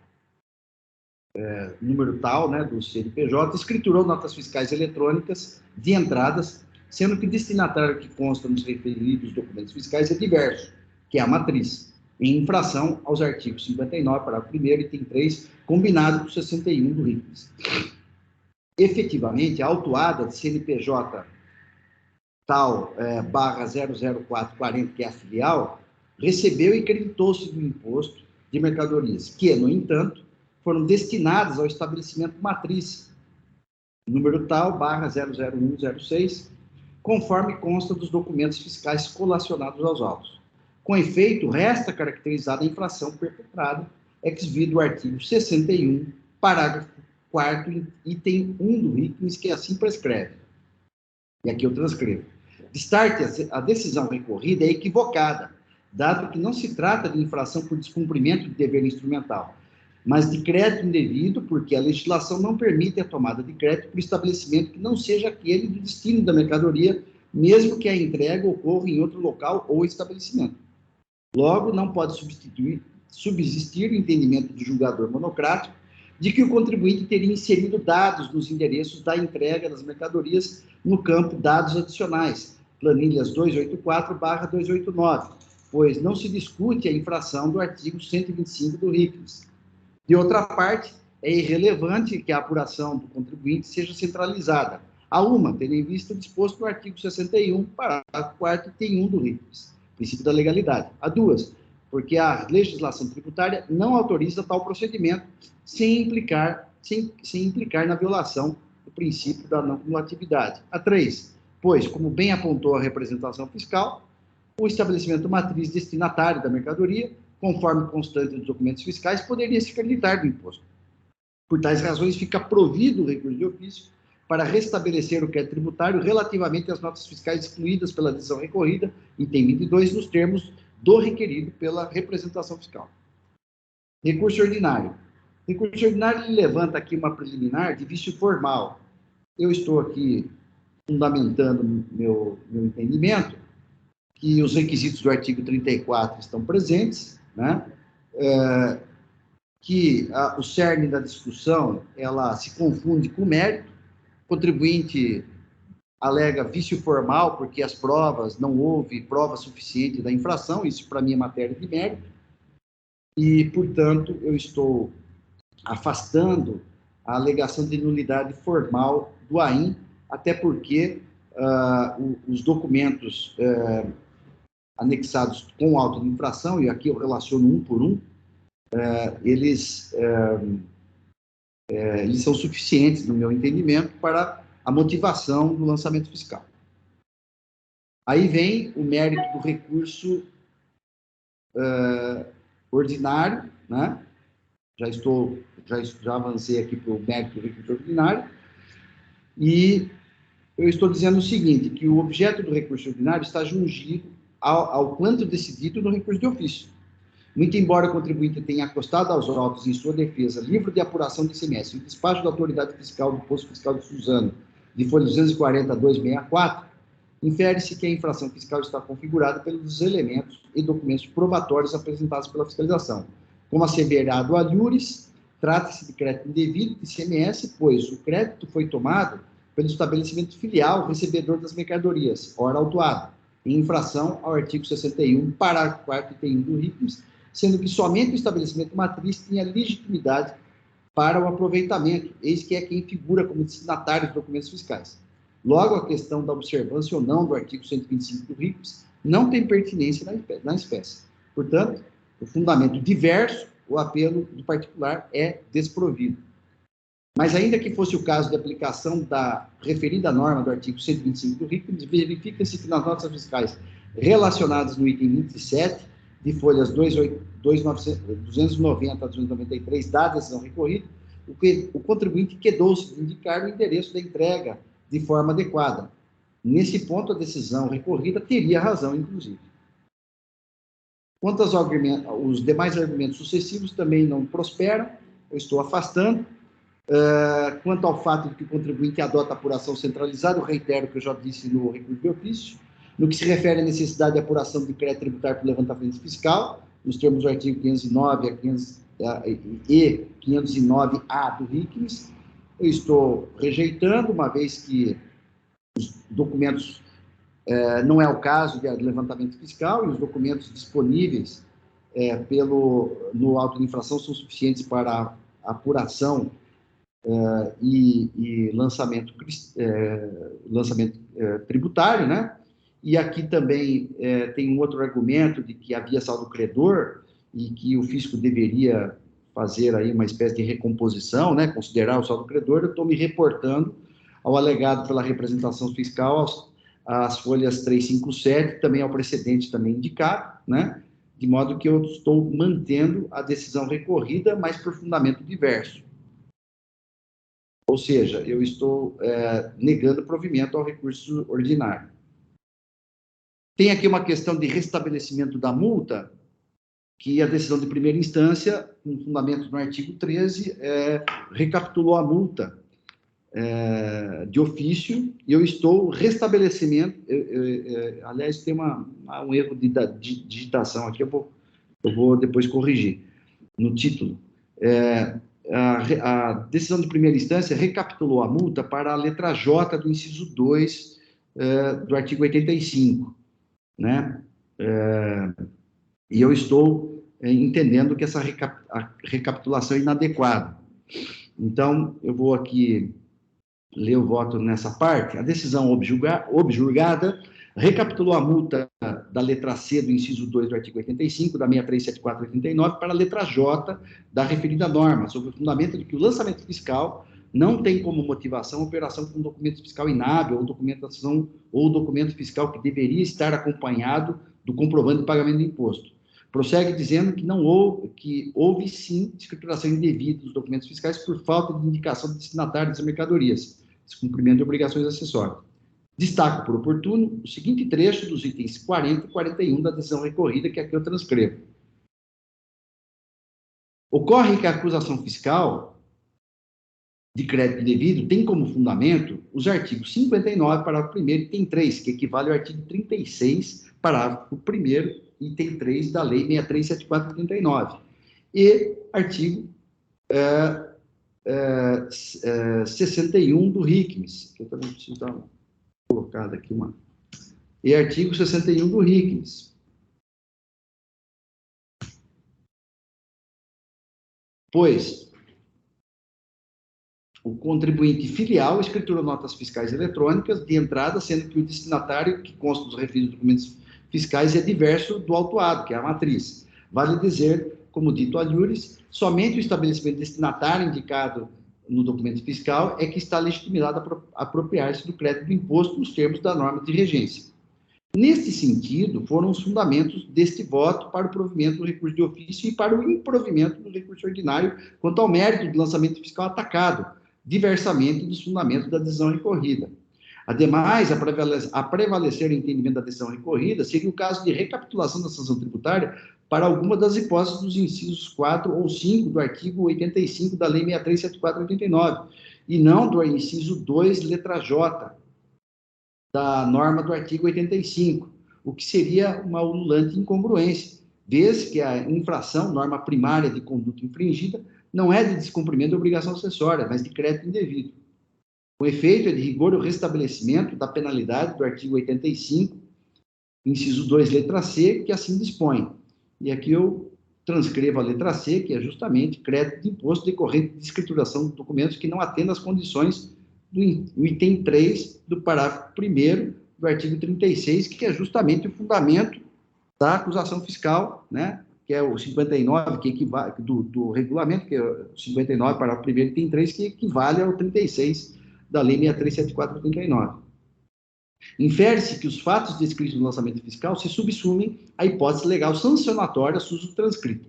número tal, né, do CNPJ, escriturou notas fiscais eletrônicas de entradas, sendo que o destinatário que consta nos referidos documentos fiscais é diverso, que é a matriz, em infração aos artigos 59, parágrafo 1º, item 3, combinado com 61 do RICS. Efetivamente, a autuada de CNPJ tal, barra 00440, que é a filial, recebeu e creditou-se do imposto de mercadorias, que, no entanto, foram destinadas ao estabelecimento matriz, número tal, barra 00106, conforme consta dos documentos fiscais colacionados aos autos. Com efeito, resta caracterizada a infração perpetrada, ex vido o artigo 61, parágrafo 4º, item 1 do RICS, que assim prescreve. E aqui eu transcrevo. Destarte, a decisão recorrida é equivocada, dado que não se trata de infração por descumprimento de dever instrumental, mas de crédito indevido, porque a legislação não permite a tomada de crédito por estabelecimento que não seja aquele do destino da mercadoria, mesmo que a entrega ocorra em outro local ou estabelecimento. Logo, não pode subsistir o entendimento do julgador monocrático de que o contribuinte teria inserido dados nos endereços da entrega das mercadorias no campo dados adicionais, planilhas 284/289, pois não se discute a infração do artigo 125 do RICS. De outra parte, é irrelevante que a apuração do contribuinte seja centralizada, a uma, tendo em vista o disposto no artigo 61, parágrafo 4º, item 1 do RICS, princípio da legalidade. A duas, porque a legislação tributária não autoriza tal procedimento sem implicar na violação do princípio da não cumulatividade. A três, pois, como bem apontou a representação fiscal, o estabelecimento matriz destinatário da mercadoria, conforme constante dos documentos fiscais, poderia se acreditar do imposto. Por tais razões, fica provido o recurso de ofício para restabelecer o crédito tributário relativamente às notas fiscais excluídas pela decisão recorrida, item 22, nos termos do requerido pela representação fiscal. Recurso ordinário. Recurso ordinário ele levanta aqui uma preliminar de vício formal. Eu estou aqui fundamentando meu entendimento que os requisitos do artigo 34 estão presentes, né? Que o cerne da discussão ela se confunde com o mérito. O contribuinte alega vício formal porque as provas, não houve prova suficiente da infração, isso para mim é matéria de mérito, e, portanto, eu estou afastando a alegação de nulidade formal do AIM, até porque os documentos anexados com auto de infração, e aqui eu relaciono um por um, eles são suficientes, no meu entendimento, para a motivação do lançamento fiscal. Aí vem o mérito do recurso ordinário, né? Já avancei aqui para o mérito do recurso ordinário, e eu estou dizendo o seguinte, que o objeto do recurso ordinário está jungido ao quanto decidido no recurso de ofício. Muito embora o contribuinte tenha acostado aos autos em sua defesa livro de apuração de ICMS e o despacho da autoridade fiscal do posto fiscal de Suzano, de folha 240-264, infere-se que a infração fiscal está configurada pelos elementos e documentos probatórios apresentados pela fiscalização. Como asseverado a Iures, trata-se de crédito indevido de ICMS, pois o crédito foi tomado pelo estabelecimento filial recebedor das mercadorias, ora autuado, em infração ao artigo 61, parágrafo 4º, item 1 do RICS, sendo que somente o estabelecimento matriz tinha legitimidade para o aproveitamento, eis que é quem figura como destinatário dos documentos fiscais. Logo, a questão da observância ou não do artigo 125 do RICS não tem pertinência na espécie. Portanto, o fundamento diverso, o apelo do particular é desprovido. Mas ainda que fosse o caso de aplicação da referida norma do artigo 125 do RICS, verifica-se que nas notas fiscais relacionadas no item 27, de folhas 290 a 293 da decisão recorrida, o contribuinte quedou-se de indicar o endereço da entrega de forma adequada. Nesse ponto, a decisão recorrida teria razão, inclusive. Quanto aos demais argumentos sucessivos, também não prosperam, eu estou afastando. Quanto ao fato de que o contribuinte adota apuração centralizada, eu reitero o que eu já disse no recurso de ofício. No que se refere à necessidade de apuração de crédito tributário por levantamento fiscal, nos termos do artigo 509 e 509-A do RICMES, eu estou rejeitando, uma vez que os documentos, não é o caso de levantamento fiscal, e os documentos disponíveis no auto de infração são suficientes para apuração e lançamento tributário, né? E aqui também tem um outro argumento de que havia saldo credor e que o fisco deveria fazer aí uma espécie de recomposição, né? Considerar o saldo credor. Eu estou me reportando ao alegado pela representação fiscal, às folhas 357, também ao precedente também indicado, né? De modo que eu estou mantendo a decisão recorrida, mas por fundamento diverso. Ou seja, eu estou negando provimento ao recurso ordinário. Tem aqui uma questão de restabelecimento da multa, que a decisão de primeira instância, com fundamento no artigo 13, recapitulou a multa de ofício, e eu estou restabelecimento, aliás, tem um erro de digitação aqui, eu vou depois corrigir, no título. A decisão de primeira instância recapitulou a multa para a letra J do inciso 2 do artigo 85, né? E eu estou entendendo que essa recapitulação é inadequada. Então, eu vou aqui ler o voto nessa parte. A decisão objurgada recapitulou a multa da letra C do inciso 2 do artigo 85, da 6374/89, para a letra J da referida norma, sob o fundamento de que o lançamento fiscal não tem como motivação a operação com documento fiscal inábil ou documentação ou documento fiscal que deveria estar acompanhado do comprovante de pagamento do imposto. Prossegue dizendo que houve sim escrituração indevida dos documentos fiscais por falta de indicação do destinatário das mercadorias, descumprimento de obrigações acessórias. Destaco por oportuno o seguinte trecho dos itens 40 e 41 da decisão recorrida, que aqui eu transcrevo. Ocorre que a acusação fiscal de crédito indevido tem como fundamento os artigos 59, parágrafo 1º, item 3, que equivale ao artigo 36, parágrafo 1º, item 3 da Lei 6374/39, e artigo 61 do RICMES, que eu também preciso dar uma colocada aqui, e artigo 61 do RICMES. Pois o contribuinte filial escriturou notas fiscais eletrônicas de entrada, sendo que o destinatário que consta dos referidos documentos fiscais é diverso do autuado, que é a matriz. Vale dizer, como dito a Iures, somente o estabelecimento destinatário indicado no documento fiscal é que está legitimado a apropriar-se do crédito do imposto nos termos da norma de regência. Neste sentido, foram os fundamentos deste voto para o provimento do recurso de ofício e para o improvimento do recurso ordinário quanto ao mérito do lançamento fiscal atacado, diversamente dos fundamentos da decisão recorrida. Ademais, a prevalecer o entendimento da decisão recorrida seria o caso de recapitulação da sanção tributária para alguma das hipóteses dos incisos 4 ou 5 do artigo 85 da Lei 6374/89, e não do inciso 2, letra J, da norma do artigo 85, o que seria uma ululante incongruência, vez que a infração, norma primária de conduta infringida, não é de descumprimento de obrigação acessória, mas de crédito indevido. O efeito é de rigor o restabelecimento da penalidade do artigo 85, inciso 2, letra C, que assim dispõe. E aqui eu transcrevo a letra C, que é justamente crédito de imposto decorrente de escrituração de documentos que não atendam às condições do item 3 do parágrafo 1º do artigo 36, que é justamente o fundamento da acusação fiscal, né? Que é o 59, que equivale, do regulamento, que é o 59, parágrafo 1º, item 3, que equivale ao 36 da Lei 6374/39. Infere-se que os fatos descritos no lançamento fiscal se subsumem à hipótese legal sancionatória suso transcrito.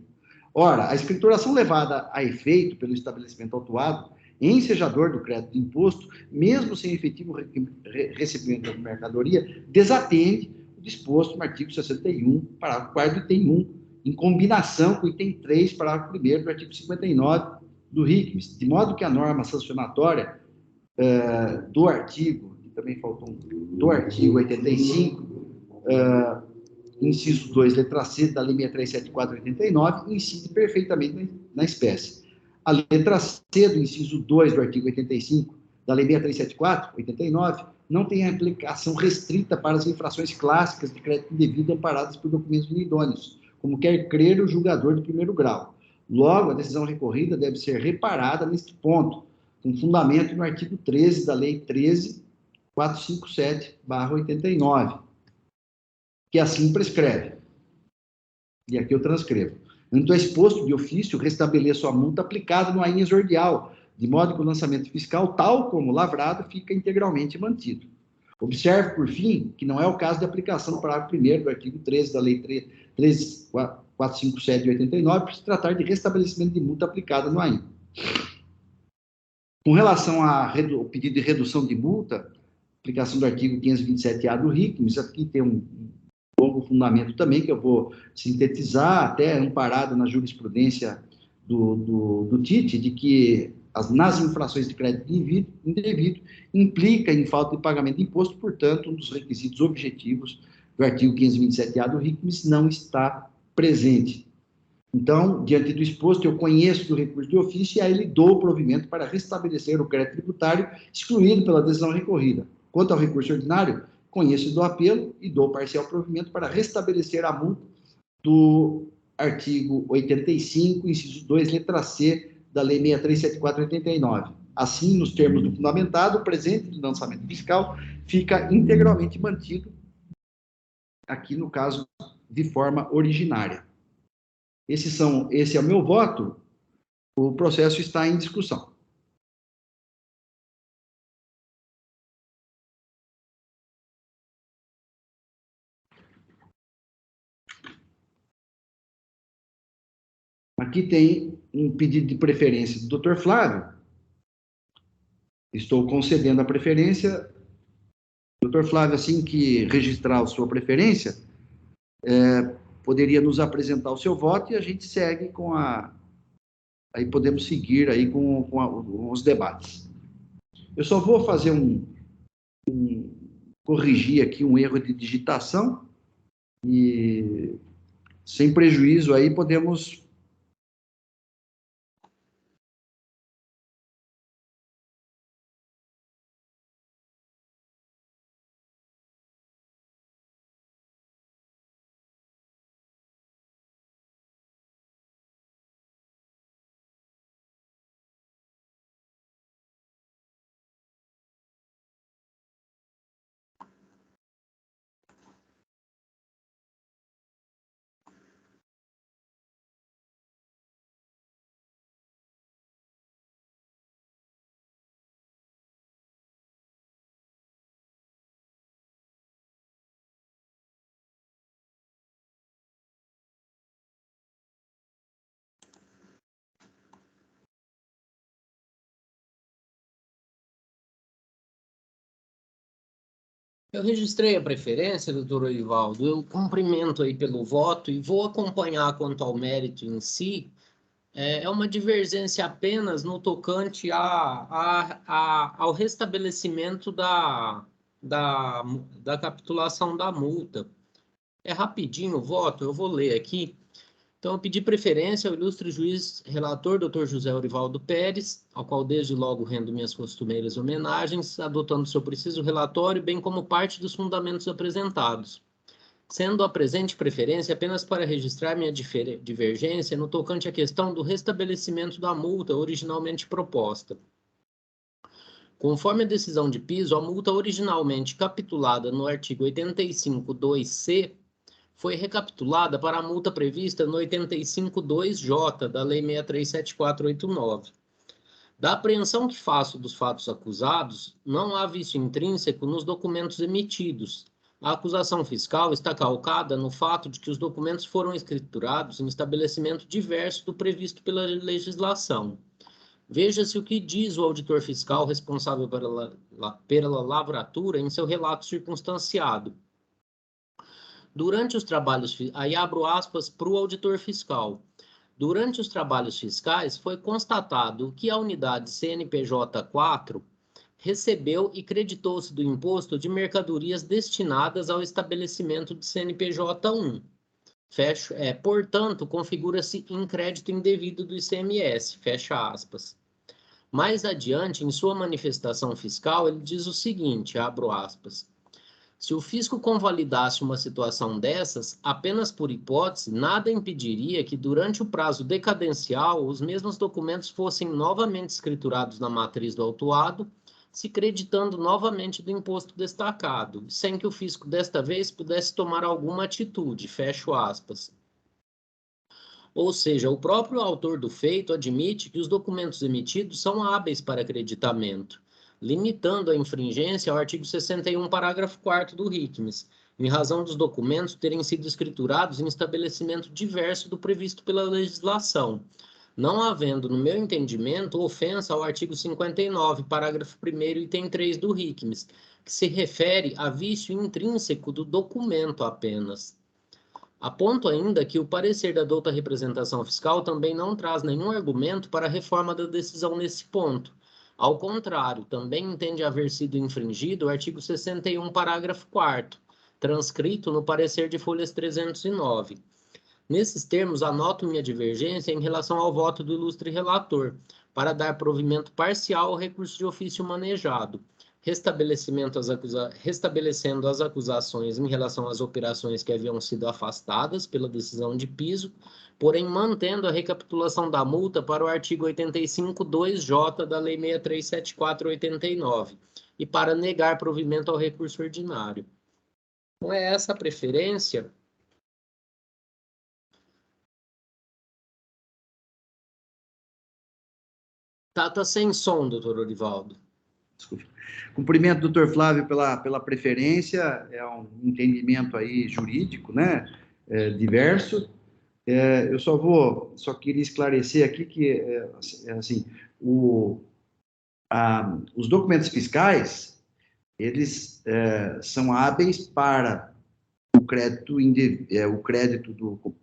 Ora, a escrituração levada a efeito pelo estabelecimento autuado, ensejador do crédito de imposto, mesmo sem efetivo recebimento da mercadoria, desatende o disposto no artigo 61, parágrafo 4º, item 1, em combinação com o item 3, parágrafo 1º do artigo 59 do RICMES, de modo que a norma sancionatória do artigo, também faltou do artigo 85, inciso 2, letra C, da Lei 6374/89, incide perfeitamente na espécie. A letra C do inciso 2 do artigo 85, da Lei 6374/89, não tem aplicação restrita para as infrações clássicas de crédito indevido amparadas por documentos inidôneos, como quer crer o julgador de primeiro grau. Logo, a decisão recorrida deve ser reparada neste ponto, com fundamento no artigo 13 da Lei 13.457/89, que assim prescreve. E aqui eu transcrevo. Então, exposto de ofício, restabeleço a multa aplicada no AIN exordial, de modo que o lançamento fiscal, tal como lavrado, fica integralmente mantido. Observe, por fim, que não é o caso de aplicação do parágrafo 1º do artigo 13 da Lei 13.457/89, por se tratar de restabelecimento de multa aplicada no AIN. Com relação ao pedido de redução de multa, aplicação do artigo 527-A do RICMES, aqui tem um longo fundamento também, que eu vou sintetizar, até amparado na jurisprudência do TIT, de que nas infrações de crédito indevido implica em falta de pagamento de imposto, portanto, um dos requisitos objetivos do artigo 527-A do RICMES não está presente. Então, diante do exposto, eu conheço do recurso de ofício e a ele dou o provimento para restabelecer o crédito tributário excluído pela decisão recorrida. Quanto ao recurso ordinário, conheço do apelo e dou parcial provimento para restabelecer a multa do artigo 85, inciso 2, letra C, da Lei 6374/89. Assim, nos termos do fundamentado, o presente do lançamento fiscal fica integralmente mantido, aqui no caso, de forma originária. Esse é o meu voto, o processo está em discussão. Aqui tem um pedido de preferência do Dr. Flávio. Estou concedendo a preferência. Dr. Flávio, assim que registrar a sua preferência, poderia nos apresentar o seu voto e a gente segue com aí podemos seguir aí com os debates. Eu só vou fazer corrigir aqui um erro de digitação e, sem prejuízo, aí podemos... Eu registrei a preferência, doutor Orivaldo, eu cumprimento aí pelo voto e vou acompanhar quanto ao mérito em si. É uma divergência apenas no tocante ao restabelecimento da capitulação da multa. É rapidinho o voto, eu vou ler aqui. Então, eu pedi preferência ao ilustre juiz relator, Dr. José Orivaldo Pérez, ao qual desde logo rendo minhas costumeiras homenagens, adotando seu preciso relatório, bem como parte dos fundamentos apresentados. Sendo a presente preferência apenas para registrar minha divergência no tocante à questão do restabelecimento da multa originalmente proposta. Conforme a decisão de piso, a multa originalmente capitulada no artigo 85.2c foi recapitulada para a multa prevista no 85.2j da Lei 6374/89. Da apreensão que faço dos fatos acusados, não há vício intrínseco nos documentos emitidos. A acusação fiscal está calcada no fato de que os documentos foram escriturados em estabelecimento diverso do previsto pela legislação. Veja-se o que diz o auditor fiscal responsável pela lavratura em seu relato circunstanciado. Durante os trabalhos, aí abro aspas para o auditor fiscal, Durante os trabalhos fiscais, foi constatado que a unidade CNPJ 4 recebeu e creditou-se do imposto de mercadorias destinadas ao estabelecimento de CNPJ 1. Portanto, configura-se em crédito indevido do ICMS, fecha aspas. Mais adiante, em sua manifestação fiscal, ele diz o seguinte, abro aspas, se o fisco convalidasse uma situação dessas, apenas por hipótese, nada impediria que, durante o prazo decadencial, os mesmos documentos fossem novamente escriturados na matriz do autuado, se creditando novamente do imposto destacado, sem que o fisco, desta vez, pudesse tomar alguma atitude, fecho aspas. Ou seja, o próprio autor do feito admite que os documentos emitidos são hábeis para acreditamento, limitando a infringência ao artigo 61, parágrafo 4º do RICMES, em razão dos documentos terem sido escriturados em estabelecimento diverso do previsto pela legislação, não havendo, no meu entendimento, ofensa ao artigo 59, parágrafo 1º, item 3 do RICMES, que se refere a vício intrínseco do documento apenas. Aponto ainda que o parecer da douta representação fiscal também não traz nenhum argumento para a reforma da decisão nesse ponto. Ao contrário, também entende haver sido infringido o artigo 61, parágrafo 4º, transcrito no parecer de folhas 309. Nesses termos, anoto minha divergência em relação ao voto do ilustre relator, para dar provimento parcial ao recurso de ofício manejado, restabelecendo as acusações em relação às operações que haviam sido afastadas pela decisão de piso, porém mantendo a recapitulação da multa para o artigo 85.2J da Lei 6374/89 e para negar provimento ao recurso ordinário. Não é essa a preferência? Tá sem som, doutor Orivaldo. Desculpa. Cumprimento, doutor Flávio, pela preferência, é um entendimento aí jurídico, né, diverso. Eu só queria esclarecer aqui que, assim, os documentos fiscais, eles são hábeis para o crédito,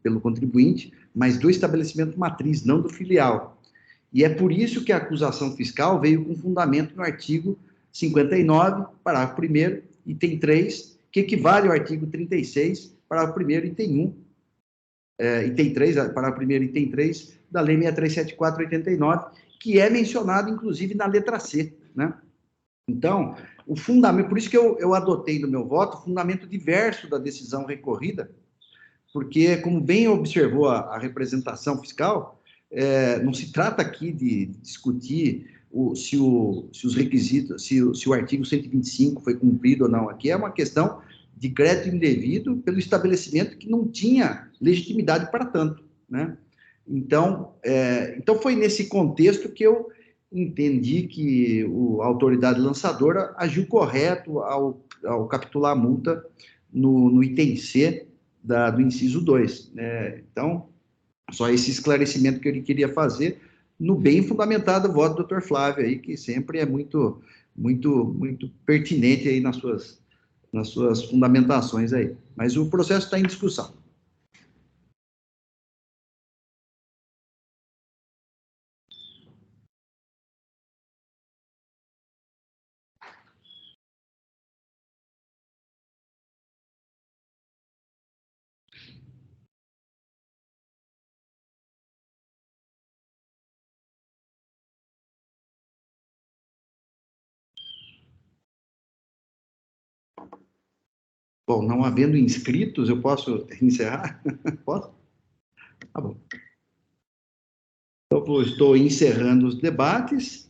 pelo contribuinte, mas do estabelecimento matriz, não do filial. E é por isso que a acusação fiscal veio com fundamento no artigo 59, parágrafo 1º, item 3, que equivale ao artigo 36, parágrafo 1º, item 1, item 3, parágrafo 1º, item 3, da Lei 6374/89, que é mencionado, inclusive, na letra C, né? Então, o fundamento, por isso que eu adotei no meu voto o fundamento diverso da decisão recorrida, porque, como bem observou a representação fiscal, não se trata aqui de discutir se os requisitos, se o artigo 125 foi cumprido ou não. Aqui é uma questão de crédito indevido pelo estabelecimento que não tinha legitimidade para tanto, né? Então foi nesse contexto que eu entendi que a autoridade lançadora agiu correto ao capitular a multa no item C do inciso 2. Então, só esse esclarecimento que eu queria fazer, no bem fundamentado voto do Dr. Flávio, aí, que sempre é muito, muito, muito pertinente aí nas suas fundamentações aí. Mas o processo está em discussão. Bom, não havendo inscritos, eu posso encerrar? Posso? Tá bom. Então, estou encerrando os debates.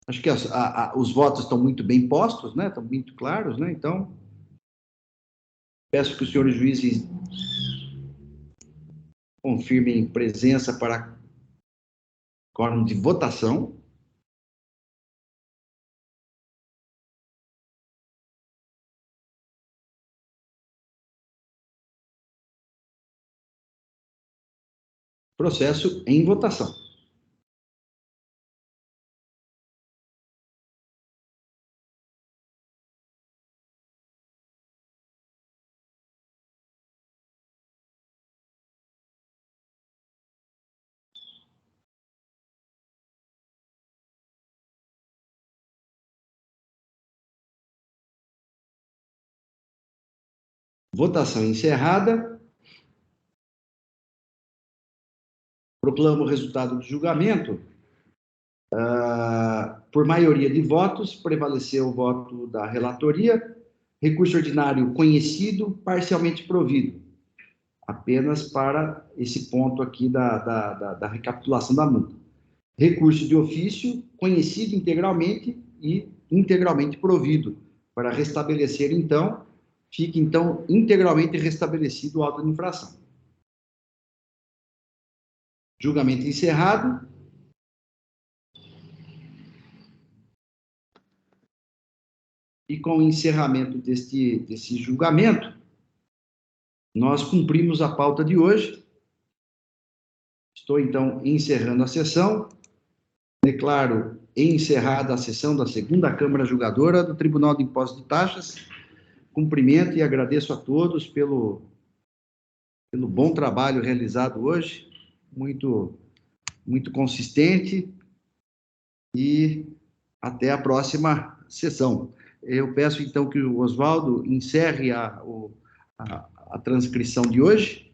Acho que os votos estão muito bem postos, né? Estão muito claros, né? Então, peço que os senhores juízes confirmem presença para quórum de votação. Processo em votação. Votação encerrada. Proclamo o resultado do julgamento. Por maioria de votos, prevaleceu o voto da relatoria. Recurso ordinário conhecido, parcialmente provido. Apenas para esse ponto aqui da recapitulação da multa. Recurso de ofício, conhecido integralmente e integralmente provido, para restabelecer, então, fique, então, integralmente restabelecido o auto de infração. Julgamento encerrado. E com o encerramento desse julgamento, nós cumprimos a pauta de hoje. Estou, então, encerrando a sessão. Declaro encerrada a sessão da segunda Câmara Julgadora do Tribunal de Impostos e Taxas. Cumprimento e agradeço a todos pelo bom trabalho realizado hoje, muito consistente, e até a próxima sessão. Eu peço, então, que o Oswaldo encerre a transcrição de hoje.